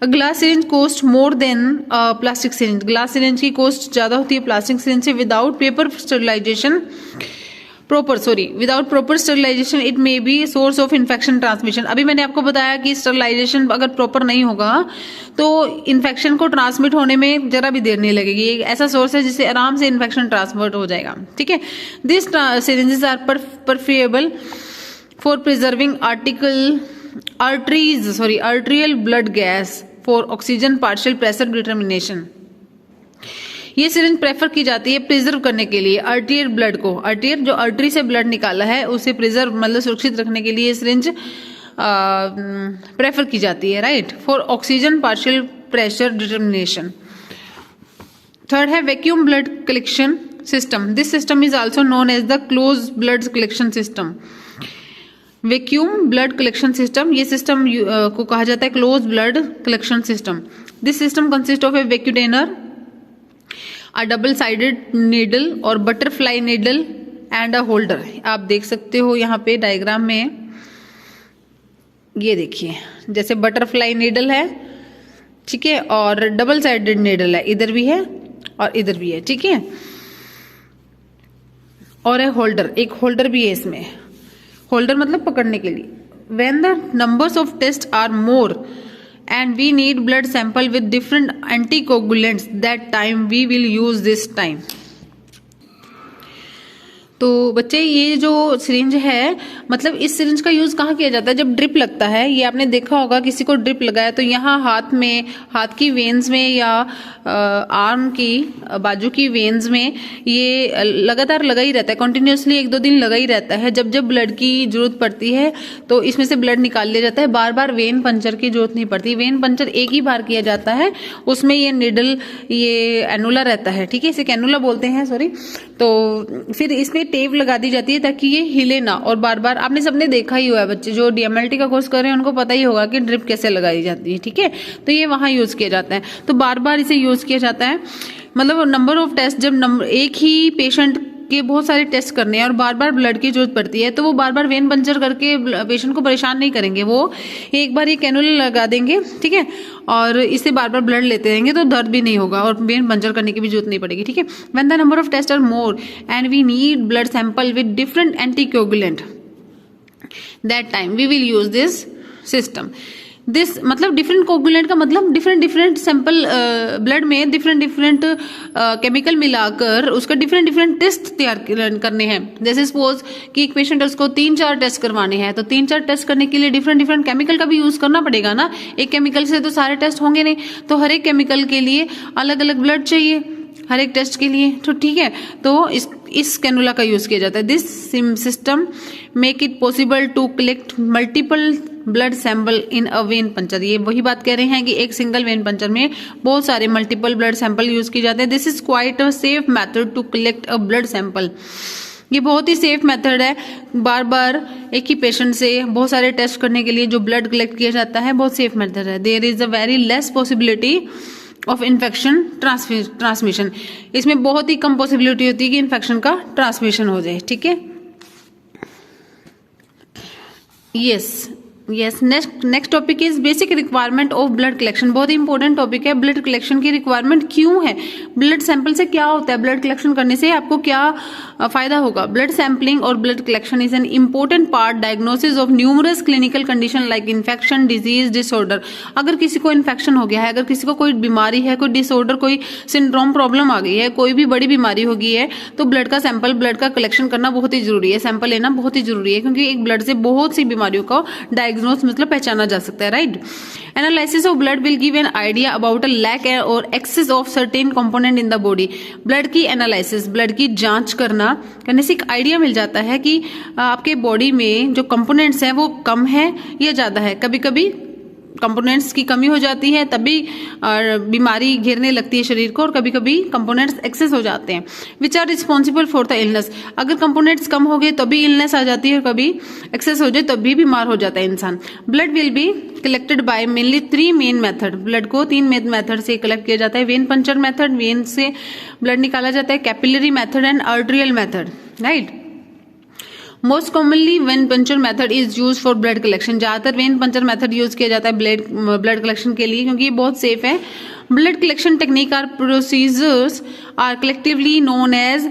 Glass syringe cost more than plastic syringe. Glass syringe की कोस्ट ज्यादा होती है प्लास्टिक सिरिंज से। Without proper sterilization it may be source of infection transmission. अभी मैंने आपको बताया कि स्टरलाइजेशन अगर प्रॉपर नहीं होगा तो इन्फेक्शन को ट्रांसमिट होने में जरा भी देर नहीं लगेगी। एक ऐसा सोर्स है जिससे आराम से इन्फेक्शन ट्रांसमिट हो जाएगा, ठीक है। This syringes are preferable for preserving arterial blood gas for oxygen partial pressure determination। ये सिरिंज प्रेफर की जाती है प्रिजर्व करने के लिए आर्टियल ब्लड को। आर्टियल जो आर्टरी से ब्लड निकाला है उसे प्रिजर्व मतलब सुरक्षित रखने के लिए सिरिंज प्रेफर की जाती है, right, for oxygen partial pressure determination. Third है vacuum blood collection system. This system is also known as the close blood collection system. Vacuum blood collection system, ये सिस्टम को कहा जाता है close blood collection system. This system consist of a vacutainer, a double sided needle और butterfly needle and a holder. आप देख सकते हो यहाँ पे डायग्राम में, ये देखिए जैसे बटरफ्लाई नीडल है, ठीक है, और डबल साइडेड नीडल है, इधर भी है और इधर भी है, ठीक है, और है होल्डर, एक होल्डर भी है इसमें। होल्डर मतलब पकड़ने के लिए, when the numbers of tests are more and we need blood sample with different anticoagulants, that time we will use this time. तो बच्चे ये जो सिरिंज है, मतलब इस सिरिंज का यूज कहाँ किया जाता है? जब ड्रिप लगता है, ये आपने देखा होगा किसी को ड्रिप लगाया तो यहाँ हाथ में, हाथ की वेन्स में या आर्म की बाजू की वेन्स में ये लगातार लगा ही रहता है, कंटिन्यूसली 1-2 दिन लगा ही रहता है। जब जब ब्लड की जरूरत पड़ती है तो इसमें से ब्लड निकाल लिया जाता है, बार बार वेन पंचर की जरूरत नहीं पड़ती। वेन पंचर एक ही बार किया जाता है, उसमें ये निडल, ये एनुला रहता है, ठीक है, इसे कैनुला बोलते हैं, सॉरी। तो फिर इसमें टेप लगा दी जाती है ताकि ये हिले ना, और बार बार आपने सबने देखा ही हुआ है, बच्चे जो डीएमएलटी का कोर्स कर रहे हैं उनको पता ही होगा कि ड्रिप कैसे लगाई जाती है, ठीक है। तो ये वहां यूज किया जाता है, तो बार बार इसे यूज किया जाता है। मतलब नंबर ऑफ टेस्ट, जब एक ही पेशेंट के बहुत सारे टेस्ट करने हैं और बार बार ब्लड की जरूरत पड़ती है तो वो बार बार वेन पंचर करके पेशेंट को परेशान नहीं करेंगे, वो एक बार ये कैनुला लगा देंगे, ठीक है, और इससे बार बार ब्लड लेते रहेंगे तो दर्द भी नहीं होगा और वेन पंचर करने की भी जरूरत नहीं पड़ेगी, ठीक है। When the number of test are more and we need blood sample with different anticoagulant, that time we will use this system. This मतलब डिफरेंट कोगुलेंट का मतलब डिफरेंट सैंपल ब्लड में डिफरेंट केमिकल मिलाकर उसका डिफरेंट टेस्ट तैयार करने हैं। जैसे सपोज कि एक पेशेंट है, उसको 3-4 टेस्ट करवाने हैं, तो 3-4 टेस्ट करने के लिए डिफरेंट केमिकल का भी यूज करना पड़ेगा ना। एक केमिकल से तो सारे टेस्ट होंगे नहीं, तो हर एक केमिकल के लिए अलग अलग ब्लड चाहिए हर एक टेस्ट के लिए, तो ठीक है, तो इस कैनुला का यूज किया जाता है। This system make it possible to collect multiple blood sample in a vein puncture. ये वही बात कह रहे हैं कि एक सिंगल वेन पंचर में बहुत सारे मल्टीपल ब्लड सैंपल यूज किए जाते हैं। This is quite a safe method to collect a blood sample. ये बहुत ही सेफ मेथड है, बार बार एक ही पेशेंट से बहुत सारे टेस्ट करने के लिए जो ब्लड कलेक्ट किया जाता है, बहुत सेफ मेथड है। There is a very less possibility of infection transmission. इसमें बहुत ही कम पॉसिबिलिटी होती है कि इन्फेक्शन का ट्रांसमिशन हो जाए, ठीक है। Yes next topic is basic requirement of blood collection. बहुत ही इंपॉर्टेंट टॉपिक है, ब्लड कलेक्शन की रिक्वायरमेंट क्यों है, ब्लड सैंपल से क्या होता है, ब्लड कलेक्शन करने से आपको क्या फायदा होगा। ब्लड सैंपलिंग और blood collection is an important part diagnosis of numerous clinical condition like infection, disease, disorder. अगर किसी को इन्फेक्शन हो गया है, अगर किसी को कोई बीमारी है, कोई डिसऑर्डर, कोई सिंड्रोम प्रॉब्लम आ गई है, कोई भी बड़ी बीमारी हो गई है, तो ब्लड का सैंपल, ब्लड का कलेक्शन करना बहुत ही जरूरी है, सैंपल लेना बहुत ही जरूरी है, क्योंकि एक ब्लड से बहुत सी बीमारियों को डायग्नोस मतलब पहचाना जा सकता है, right. Analysis of blood will give an idea about a lack और excess of certain component in the body. Blood की एनालिसिस, ब्लड की जांच करने से एक आइडिया मिल जाता है कि आपके बॉडी में जो कंपोनेंट्स हैं वो कम है या ज्यादा है। कभी कभी कंपोनेंट्स की कमी हो जाती है तभी बीमारी घेरने लगती है शरीर को, और कभी कभी कंपोनेंट्स एक्सेस हो जाते हैं। Which are responsible for the illness. अगर कंपोनेंट्स कम हो गए तभी इलनेस आ जाती है, और कभी एक्सेस हो जाए तभी बीमार हो जाता है इंसान। Blood will be collected by mainly 3 main method. Blood को 3 मेन मेथड से कलेक्ट किया जाता है। वेन पंचर मेथड, वेन से ब्लड निकाला जाता है, capillary method and arterial method, right. Most commonly when puncture method is use for blood collection. ज्यादातर वेन पंचर मेथड यूज किया जाता है ब्लड कलेक्शन के लिए, क्योंकि ये बहुत सेफ है। Blood collection technique or procedures are collectively known as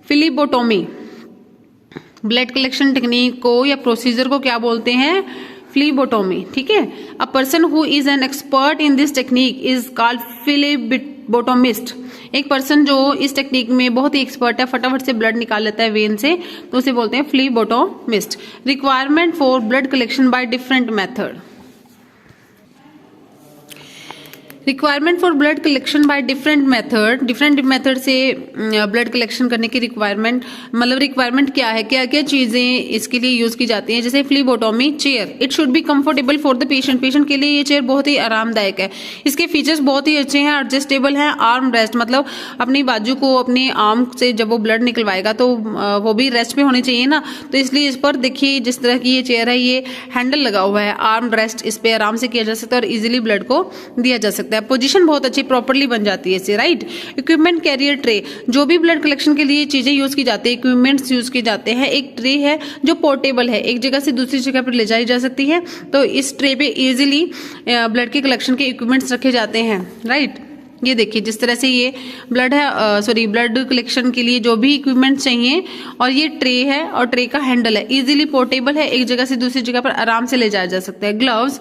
phlebotomy. Blood collection technique को या प्रोसीजर को क्या बोलते हैं? फ्लीबोटोमी, ठीक है। A person who is an expert in this technique is called phlebotomist. एक पर्सन जो इस टेक्निक में बहुत ही एक्सपर्ट है, फटाफट से ब्लड निकाल लेता है वेन से, तो उसे बोलते हैं phlebotomist. Requirement for blood collection by different method. Requirement for blood collection by different method से ब्लड कलेक्शन करने की रिक्वायरमेंट, मतलब रिक्वायरमेंट क्या है, क्या क्या चीजें इसके लिए यूज की जाती हैं। जैसे phlebotomy, chair, it should be comfortable for the patient. Patient के लिए ये चेयर बहुत ही आरामदायक है। इसके फीचर्स बहुत ही अच्छे हैं, एडजस्टेबल हैं। आर्म रेस्ट, मतलब अपनी बाजू को अपने आर्म से जब वो ब्लड निकलवाएगा तो वो भी रेस्ट पे होनी चाहिए ना, तो इसलिए इस पर देखिए जिस तरह की ये चेयर है, ये हैंडल लगा हुआ है, आर्म रेस्ट इस पे आराम से किया जा सकता है और इजिली ब्लड को दिया जा सकता है। पोजीशन बहुत अच्छी प्रॉपर्ली बन जाती है इससे, राइट। इक्विपमेंट कैरियर ट्रे, जो भी ब्लड कलेक्शन के लिए चीजें यूज की जाती है, इक्विपमेंट्स यूज किए जाते हैं। एक ट्रे है जो पोर्टेबल है, एक जगह से दूसरी जगह पर ले जाई जा सकती है, तो इस ट्रे पे इजीली ब्लड के कलेक्शन के इक्विपमेंट्स रखे जाते हैं, राइट। ये देखिए जिस तरह से ये ब्लड है, ब्लड कलेक्शन के लिए जो भी इक्विपमेंट चाहिए, और ये ट्रे है और ट्रे का हैंडल है, इजीली पोर्टेबल है, एक जगह से दूसरी जगह पर आराम से ले जाया जा सकता है। Gloves,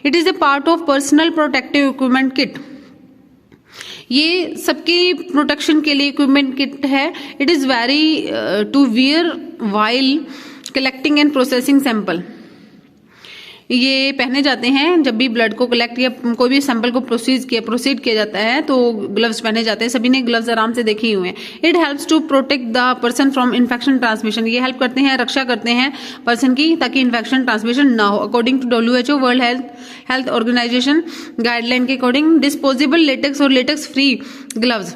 it is a part of personal protective equipment kit, ये सबके प्रोटेक्शन के लिए इक्विपमेंट किट है। It is very to wear while collecting and processing sample, ये पहने जाते हैं जब भी ब्लड को कलेक्ट या कोई भी सैंपल को प्रोसीड किया जाता है, तो ग्लव्स पहने जाते हैं। सभी ने ग्लव्स आराम से देखे ही हुए हैं। It helps to protect the person from infection transmission, ये हेल्प करते हैं, रक्षा करते हैं पर्सन की, ताकि इन्फेक्शन ट्रांसमिशन ना हो। According to WHO world health organization guideline के अकॉर्डिंग, डिस्पोजेबल लेटेक्स और लेटेक्स फ्री ग्लव्स,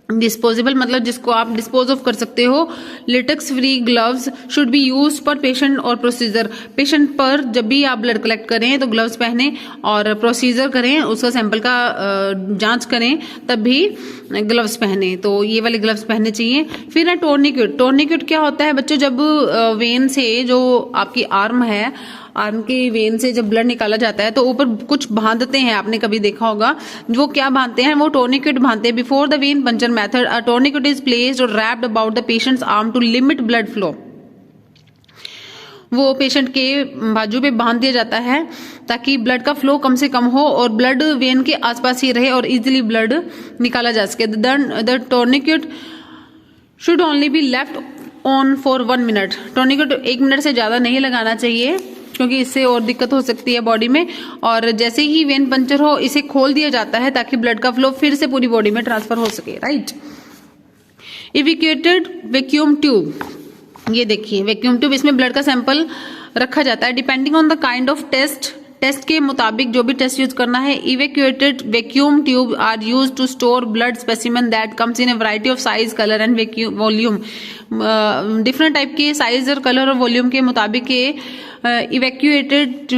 डिस्पोजेबल मतलब जिसको आप डिस्पोज ऑफ कर सकते हो, latex free gloves should be use per patient और प्रोसीजर, पेशेंट पर जब भी आप ब्लड कलेक्ट करें तो ग्लव्स पहने और प्रोसीजर करें, उसका सैंपल का जांच करें तब भी ग्लव्स पहने, तो ये वाले ग्लव्स पहनने चाहिए। फिर है टोर्निकेट। टोर्निकेट क्या होता है बच्चों, जब वेन से जो आपकी आर्म है, आर्म की वेन से जब ब्लड निकाला जाता है तो ऊपर कुछ बांधते हैं, आपने कभी देखा होगा, वो क्या बांधते हैं, वो टोर्निकेट बांधते हैं। Before the vein puncture method a tourniquet is placed और wrapped about the patient's arm to limit blood flow, वो पेशेंट के बाजू पे बांध दिया जाता है ताकि ब्लड का फ्लो कम से कम हो और ब्लड वेन के आसपास ही रहे और इजिली ब्लड निकाला जा सके। The tourniquet should only be left on for 1 minute, tourniquet 1 minute से ज्यादा नहीं लगाना चाहिए क्योंकि इससे और दिक्कत हो सकती है बॉडी में, और जैसे ही वेन पंचर हो इसे खोल दिया जाता है ताकि ब्लड का फ्लो फिर से पूरी बॉडी में ट्रांसफर हो सके, राइट। इवेक्यूएटेड वैक्यूम ट्यूब, ये देखिए वैक्यूम ट्यूब, इसमें ब्लड का सैंपल रखा जाता है। Depending on the kind of test के मुताबिक जो भी टेस्ट यूज करना है, evacuated vacuum tube are used to store blood specimen that comes in a variety of size, colour and volume, different type के साइज और कलर और वॉल्यूम के मुताबिक के इवेक्यूएटेड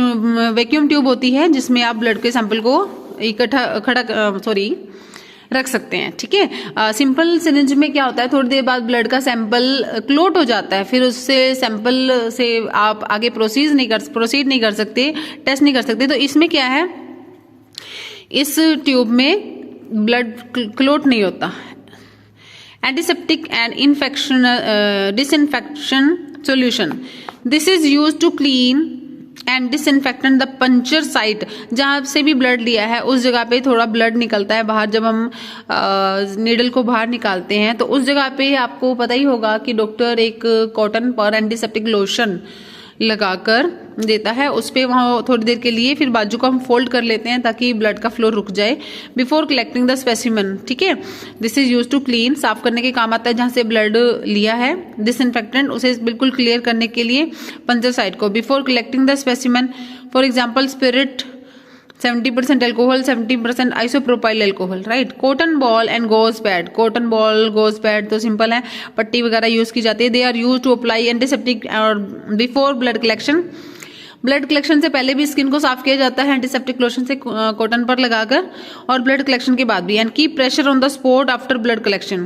वैक्यूम ट्यूब होती है जिसमें आप ब्लड के सैंपल को रख सकते हैं, ठीक है। सिंपल सिरिंज में क्या होता है, थोड़ी देर बाद ब्लड का सैंपल क्लोट हो जाता है, फिर उससे सैंपल से आप आगे प्रोसीड नहीं कर सकते, टेस्ट नहीं कर सकते। तो इसमें क्या है, इस ट्यूब में ब्लड क्लोट नहीं होता। Antiseptic and disinfection solution, this is used to clean and disinfectant the puncture site, जहां से भी ब्लड लिया है उस जगह पे थोड़ा ब्लड निकलता है बाहर, जब हम नीडल को बाहर निकालते हैं तो उस जगह पे आपको पता ही होगा कि डॉक्टर एक कॉटन पर एंटीसेप्टिक लोशन लगाकर देता है, उस पे वहां थोड़ी देर के लिए, फिर बाजू को हम फोल्ड कर लेते हैं ताकि ब्लड का फ्लो रुक जाए बिफोर कलेक्टिंग द स्पेसिमेन, ठीक है। This is use to clean, साफ करने के काम आता है जहां से ब्लड लिया है। डिसइंफेक्टेंट, उसे बिल्कुल क्लियर करने के लिए पंचर साइड को। Before collecting the specimen, for example spirit 70% alcohol, 70% isopropyl alcohol, right. Cotton ball and gauze pad, cotton ball gauze pad तो सिंपल है, पट्टी वगैरह यूज की जाती है। They are use to apply antiseptic और before blood collection, blood collection से पहले भी स्किन को साफ किया जाता है एंटीसेप्टिक लोशन से कॉटन पर लगाकर, और ब्लड कलेक्शन के बाद भी। And keep pressure on the spot after blood collection,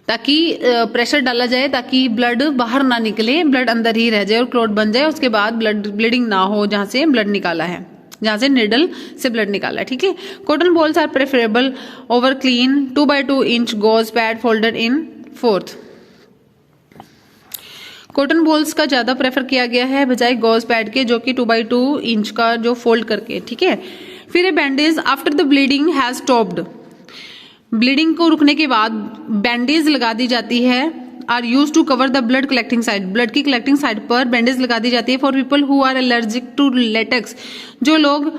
ताकि प्रेशर डाला जाए ताकि ब्लड बाहर ना निकले, ब्लड अंदर ही रह जाए और क्लॉट बन जाए, उसके बाद ब्लीडिंग ना हो जहां से ब्लड निकाला है, जहां से निडल से ब्लड निकाला है, ठीक है। Cotton balls are preferable over clean 2x2 inch gauze pad folded in 4th। Cotton balls का ज्यादा प्रेफर किया गया है बजाय गॉज पैड के, जो कि 2x2 इंच का जो फोल्ड करके, ठीक है। फिर bandage after the bleeding has stopped, bleeding को रुकने के बाद बैंडेज लगा दी जाती है। Are use to cover the blood collecting side, blood की कलेक्टिंग साइड पर बैंडेज लगा दी जाती है। For people who are allergic to latex, जो लोग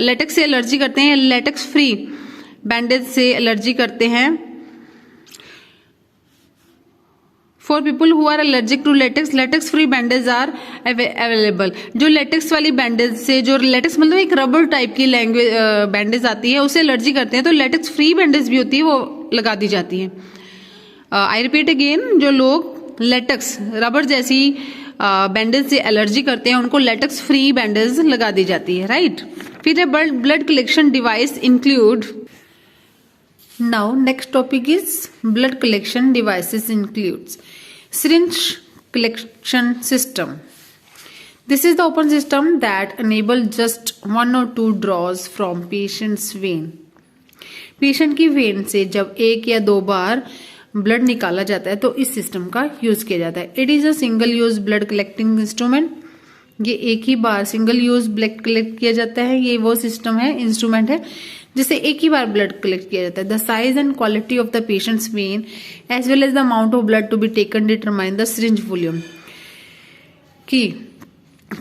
लेटेक्स से एलर्जी करते हैं, लेटेक्स फ्री बैंडेज से एलर्जी करते हैं। For people who are allergic to latex, latex free bandage are available, जो लेटेक्स वाली बैंडेज से, जो लेटेक्स मतलब एक रबर टाइप की लैंग्वेज बैंडेज आती है, उससे एलर्जी करते हैं तो लेटेक्स फ्री बैंडेज भी होती है, वो लगा दी जाती है। आई रिपीट अगेन, जो लोग लेटेक्स रबर जैसी बैंडेज से एलर्जी करते हैं उनको लेटेक्स फ्री बैंडेज लगा दी जाती है, राइट। फिर blood collection device include, now next topic is blood collection devices includes syringe collection system. This is the open system that enable just 1 or 2 draws from patient's vein. Patient की वेन से जब 1 या 2 बार ब्लड निकाला जाता है तो इस सिस्टम का यूज किया जाता है। It is a single use blood collecting instrument. ये एक ही बार सिंगल यूज ब्लड कलेक्ट किया जाता है। ये वो सिस्टम है, इंस्ट्रूमेंट है जिससे एक ही बार ब्लड कलेक्ट किया जाता है। The size and quality of the patients vein as well as the amount of blood to be taken determine the syringe volume. कि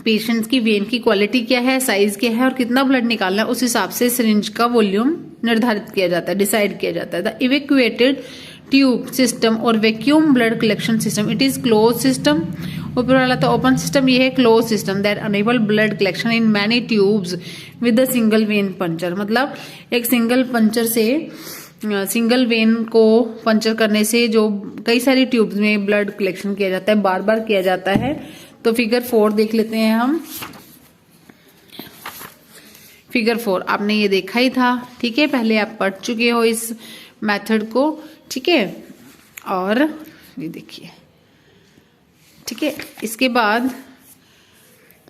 पेशेंट्स की वेन की क्वालिटी क्या है, साइज क्या है और कितना ब्लड निकालना है, उस हिसाब से सिरिंज का वॉल्यूम निर्धारित किया जाता है, डिसाइड किया जाता है। द इवैक्यूएटेड ट्यूब सिस्टम और vacuum blood collection system, it is close system. ऊपर वाला तो ओपन सिस्टम, ये है close system that enable blood collection in many tubes with a single vein puncture. मतलब एक सिंगल पंचर से, सिंगल वेन को पंचर करने से जो कई सारी ट्यूब्स में ब्लड कलेक्शन किया जाता है, बार बार किया जाता है। तो फिगर 4 देख लेते हैं हम। फिगर 4 आपने ये देखा ही था, ठीक है, पहले आप पढ़ चुके हो इस मेथड को, ठीक है। और ये देखिए, ठीक है। इसके बाद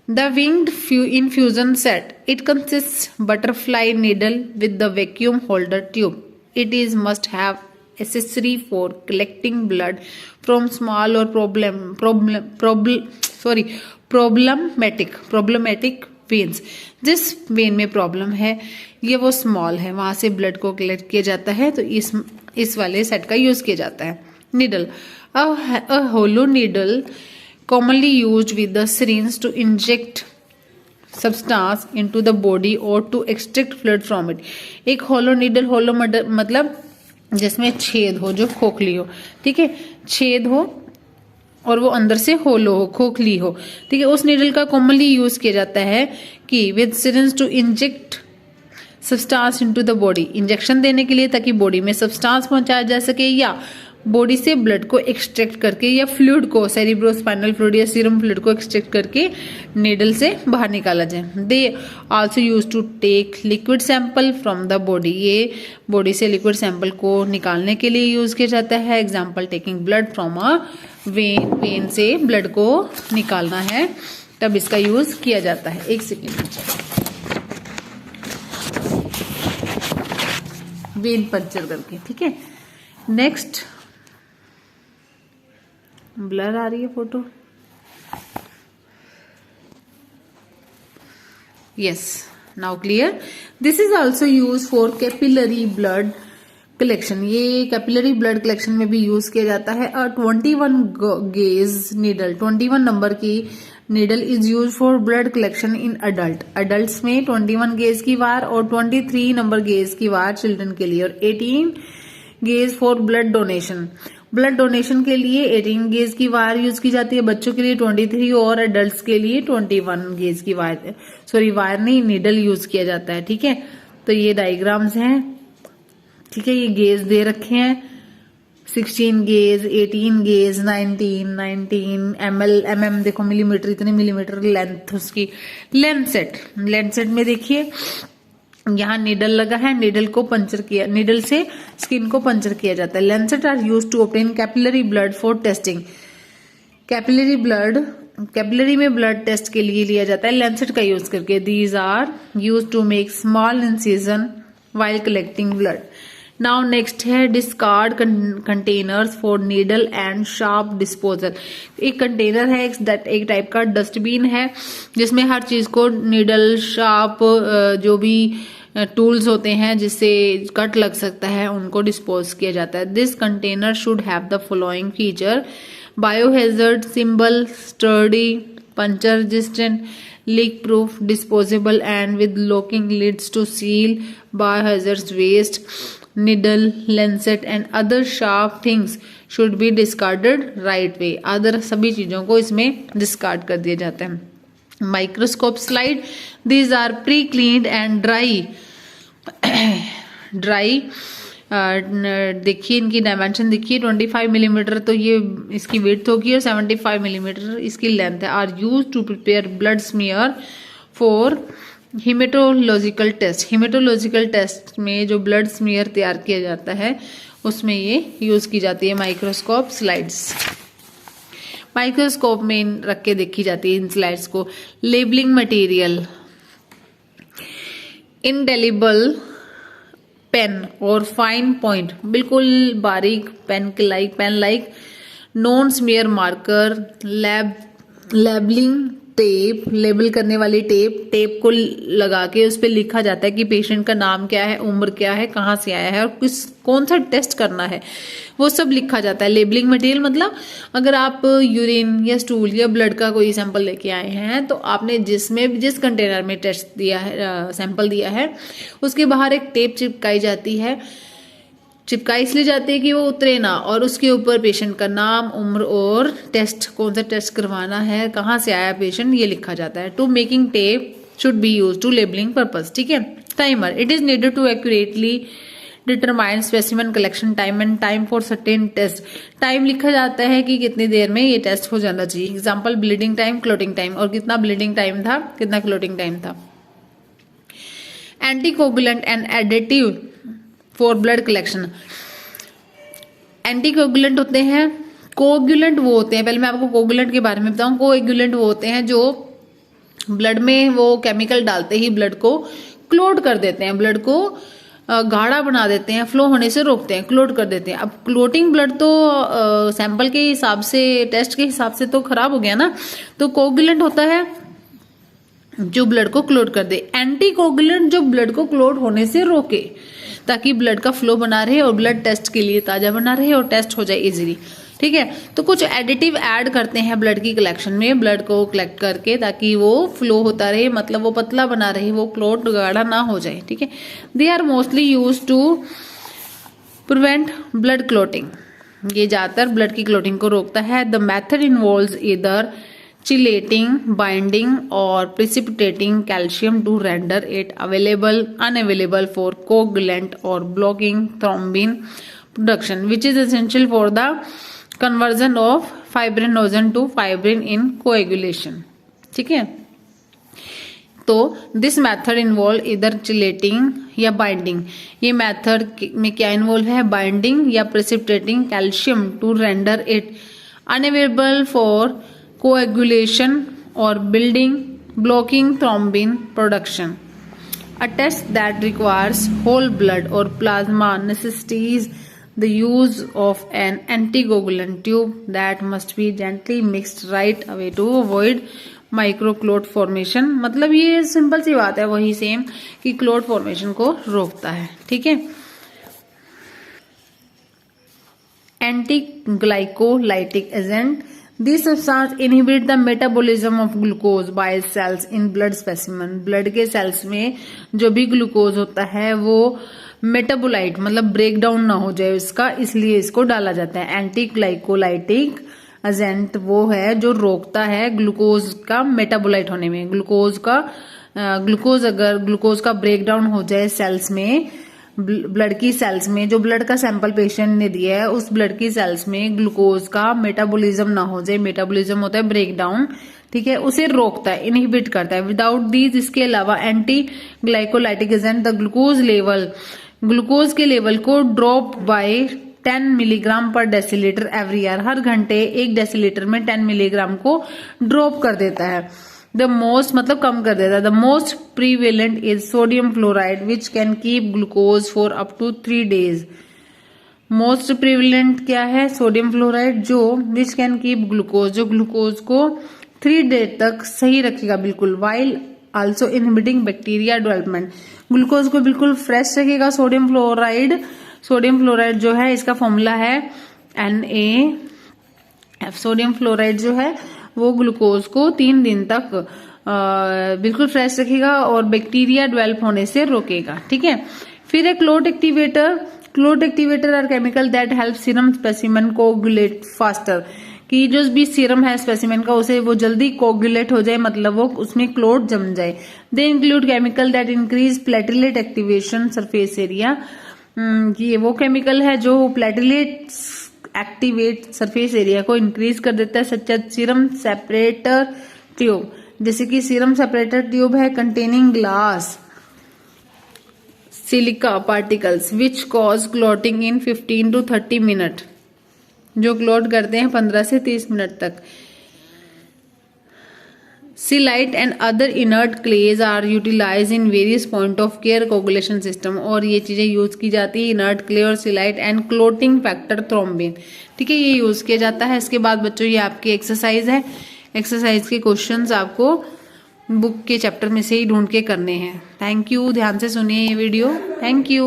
the winged infusion set, it consist butterfly needle with the vacuum holder tube. It is must have accessory for collecting blood from small or problematic veins। जिस वेन में प्रॉब्लम है ये वो स्मॉल है, वहां से ब्लड को कलेक्ट किया जाता है, तो इस वाले सेट का यूज किया जाता है। Needle, a hollow needle commonly used with the syringe to inject substance into the body or to extract fluid from it। एक hollow needle, hollow मतलब जिसमें छेद हो, जो खोखली हो, ठीक है, छेद हो और वो अंदर से होलो हो, खोखली हो, ठीक है, उस नीडल का कॉमनली यूज किया जाता है कि with syringe to inject substance into the body, injection देने के लिए ताकि बॉडी में सब्सटेंस पहुंचाया जा सके, या बॉडी से ब्लड को एक्सट्रैक्ट करके, या फ्लूइड को, सेरिब्रोस्पाइनल फ्लूइड या सीरम फ्लूइड को एक्सट्रैक्ट करके नीडल से बाहर निकाला जाए। They also use to take liquid sample from the body, ये बॉडी से लिक्विड सैंपल को निकालने के लिए यूज किया जाता है। Example, taking blood from a vein, vein से ब्लड को निकालना है तब इसका यूज किया जाता है। एक सेकेंड, वेन पंचर करके, ठीक है। नेक्स्ट, ब्लर आ रही है photo, yes, now clear. This is also use for capillary blood collection, ये कैपिलरी ब्लड कलेक्शन में भी यूज किया जाता है। 21 गेज नीडल, 21 नंबर की needle is use for blood collection in adult, adult में 21 गेज की वार और 23 नंबर गेज की वार चिल्ड्रन के लिए, और 18 gauge for blood donation, blood donation के लिए 18 गेज की वायर यूज की जाती है, बच्चों के लिए 23 और एडल्ट्स के लिए 21 गेज की वायर, सॉरी वायर नहीं, नीडल यूज किया जाता है, ठीक है। तो ये डायग्राम्स हैं, ठीक है, ये गेज दे रखे हैं, 16 गेज, 18 गेज, 19 mm, देखो मिलीमीटर, इतने मिलीमीटर लेंथ उसकी, लेंथ सेट में देखिए यहाँ नीडल लगा है, नीडल को पंचर किया, नीडल से स्किन को पंचर किया जाता है। Lancet are used to obtain capillary blood for testing, capillary में ब्लड टेस्ट के लिए लिया जाता है लेंसेट का यूज करके। These are use to make small incision while collecting blood. Now next है discard containers for needle and sharp disposal. एक कंटेनर है, एक टाइप का डस्टबिन है जिसमें हर चीज को, नीडल, शार्प, जो भी टूल्स होते हैं जिससे कट लग सकता है, उनको डिस्पोज किया जाता है। This container should have the following feature: biohazard symbol, sturdy, puncture resistant, leak proof, disposable and with locking lids to seal biohazard waste. Needle, lancet and other sharp things should be discarded right way। Other सभी चीजों को इसमें डिस्कार्ड कर दिया जाता है। Microscope slide, these are pre-cleaned and dry देखिए इनकी डायमेंशन देखिए, 25 मिलीमीटर तो ये इसकी विड्थ होगी और 75 मिलीमीटर इसकी लेंथ है। Are use to prepare blood smear for haematological test. Haematological test में जो ब्लड स्मीयर तैयार किया जाता है उसमें ये यूज की जाती है माइक्रोस्कोप स्लाइड्स। माइक्रोस्कोप में रख के देखी जाती है इन स्लाइड्स को। लेबलिंग मटेरियल, इंडेलिबल पेन और फाइन पॉइंट, बिल्कुल बारीक pen like non smear marker, labelling tape, label करने वाली टेप को लगा के उस पर लिखा जाता है कि पेशेंट का नाम क्या है, उम्र क्या है, कहाँ से आया है और कौन सा टेस्ट करना है, वो सब लिखा जाता है। लेबलिंग मटेरियल मतलब अगर आप यूरिन या स्टूल या ब्लड का कोई सैंपल लेके आए हैं तो आपने जिस कंटेनर में टेस्ट दिया है, सैंपल दिया है, उसके बाहर एक टेप चिपकाई इसलिए जाती है कि वो उतरे ना, और उसके ऊपर पेशेंट का नाम, उम्र और टेस्ट, कौन सा टेस्ट करवाना है, कहाँ से आया पेशेंट, ये लिखा जाता है। To making tape should be use to labelling purpose, ठीक है। Timer, it is needed to accurately determine specimen collection time and time for certain test. Time लिखा जाता है कि कितनी देर में ये टेस्ट हो जाना चाहिए। Example bleeding time, clotting time, और कितना ब्लीडिंग टाइम था, कितना क्लोटिंग टाइम था। Anticoagulant and additive for blood collection. Anticoagulant होते हैं, कोगुलेंट वो होते हैं, पहले मैं आपको कोगुलेंट के बारे में बताऊं। कोगुलेंट वो होते हैं जो ब्लड में वो केमिकल डालते ही ब्लड को क्लोट कर देते हैं, ब्लड को गाढ़ा बना देते हैं, फ्लो होने से रोकते हैं, क्लोट कर देते हैं। अब क्लोटिंग ब्लड तो सैंपल के हिसाब से, टेस्ट के हिसाब से तो खराब हो गया ना, तो कोगुलेंट होता है जो ब्लड को क्लोट कर दे। एंटीकोगुलेंट जो ब्लड को क्लोट होने से रोके ताकि ब्लड का फ्लो बना रहे और ब्लड टेस्ट के लिए ताजा बना रहे और टेस्ट हो जाए इजीली, ठीक है। तो कुछ एडिटिव ऐड करते हैं ब्लड की कलेक्शन में, ब्लड को कलेक्ट करके ताकि वो फ्लो होता रहे, मतलब वो पतला बना रहे, वो क्लोट गाढ़ा ना हो जाए, ठीक है। They are mostly use to prevent blood clotting, ये ज्यादातर ब्लड की क्लोटिंग को रोकता है। The method involves either chelating, binding or precipitating calcium to render it unavailable for coagulant or blocking thrombin production, which is essential for the conversion of fibrinogen to fibrin in coagulation, ठीक है। तो this method involve either chelating या बाइंडिंग, ये मेथड में क्या इन्वॉल्व है, बाइंडिंग या precipitating calcium to render it unavailable for coagulation or blocking thrombin production. A test that requires whole blood or plasma necessitates the use of an anticoagulant tube that must be gently mixed right away to avoid microclot formation. मतलब ये सिंपल सी बात है, वही सेम कि क्लोट फॉर्मेशन को रोकता है, ठीक है। एंटीग्लाइकोलाइटिक agent, These substances inhibit the metabolism of glucose by cells in blood specimen. Blood के सेल्स में जो भी ग्लूकोज होता है वो मेटाबोलाइट मतलब ब्रेक डाउन ना हो जाए उसका, इसलिए इसको डाला जाता है। एंटीग्लाइकोलाइटिक एजेंट वो है जो रोकता है ग्लूकोज का मेटाबोलाइट होने में। अगर ग्लूकोज का ब्रेक डाउन हो जाए सेल्स में, ब्लड की सेल्स में, जो ब्लड का सैंपल पेशेंट ने दिया है उस ब्लड की सेल्स में ग्लूकोज का मेटाबॉलिज्म ना हो जाए, मेटाबॉलिज्म होता है ब्रेक डाउन, ठीक है, उसे रोकता है, इनहिबिट करता है। विदाउट दीज, इसके अलावा anti glycolytic agent the glucose के लेवल को ड्रॉप बाय 10 मिलीग्राम पर डेसीलीटर एवरी ईयर, हर घंटे 1 डेसीलीटर में 10 मिलीग्राम को ड्रॉप कर देता है। द मोस्ट मतलब कम कर देता है। The most prevalent is sodium fluoride which can keep glucose for up to 3 days। Most prevalent क्या है, सोडियम फ्लोराइड, जो विच कैन कीप ग्लूकोज, जो ग्लूकोज को 3 days तक सही रखेगा बिल्कुल। While also inhibiting bacteria development, glucose को बिल्कुल फ्रेश रखेगा सोडियम फ्लोराइड जो है इसका फॉर्मूला है NaF। सोडियम फ्लोराइड जो है वो ग्लूकोज को 3 दिन तक बिल्कुल फ्रेश रखेगा और बैक्टीरिया डेवलप होने से रोकेगा, ठीक है। फिर है clot activator are chemical that help serum specimen coagulate faster, कि जो भी सीरम है स्पेसिमेन का उसे वो जल्दी कोगुलेट हो जाए, मतलब वो उसमें क्लोट जम जाए। They include chemical that increase platelet activation surface area, ये वो केमिकल है जो प्लेटलेट एक्टिवेट सरफेस एरिया को इंक्रीज कर देता है, such as serum separator tube, जैसे कि सीरम सेपरेटर ट्यूब है containing glass silica particles which cause clotting in 15 to 30 minute, जो क्लॉट करते हैं 15 से 30 मिनट तक। Celite and other inert clays are utilize in various point of care coagulation system, और ये चीजें यूज की जाती है इनर्ट क्ले और scheelite and clotting factor thrombin, ठीक है, ये यूज किया जाता है। इसके बाद बच्चों ये आपकी एक्सरसाइज है, एक्सरसाइज के क्वेश्चंस आपको बुक के चैप्टर में से ही ढूंढ के करने हैं। थैंक यू, ध्यान से सुनिए ये वीडियो, थैंक यू।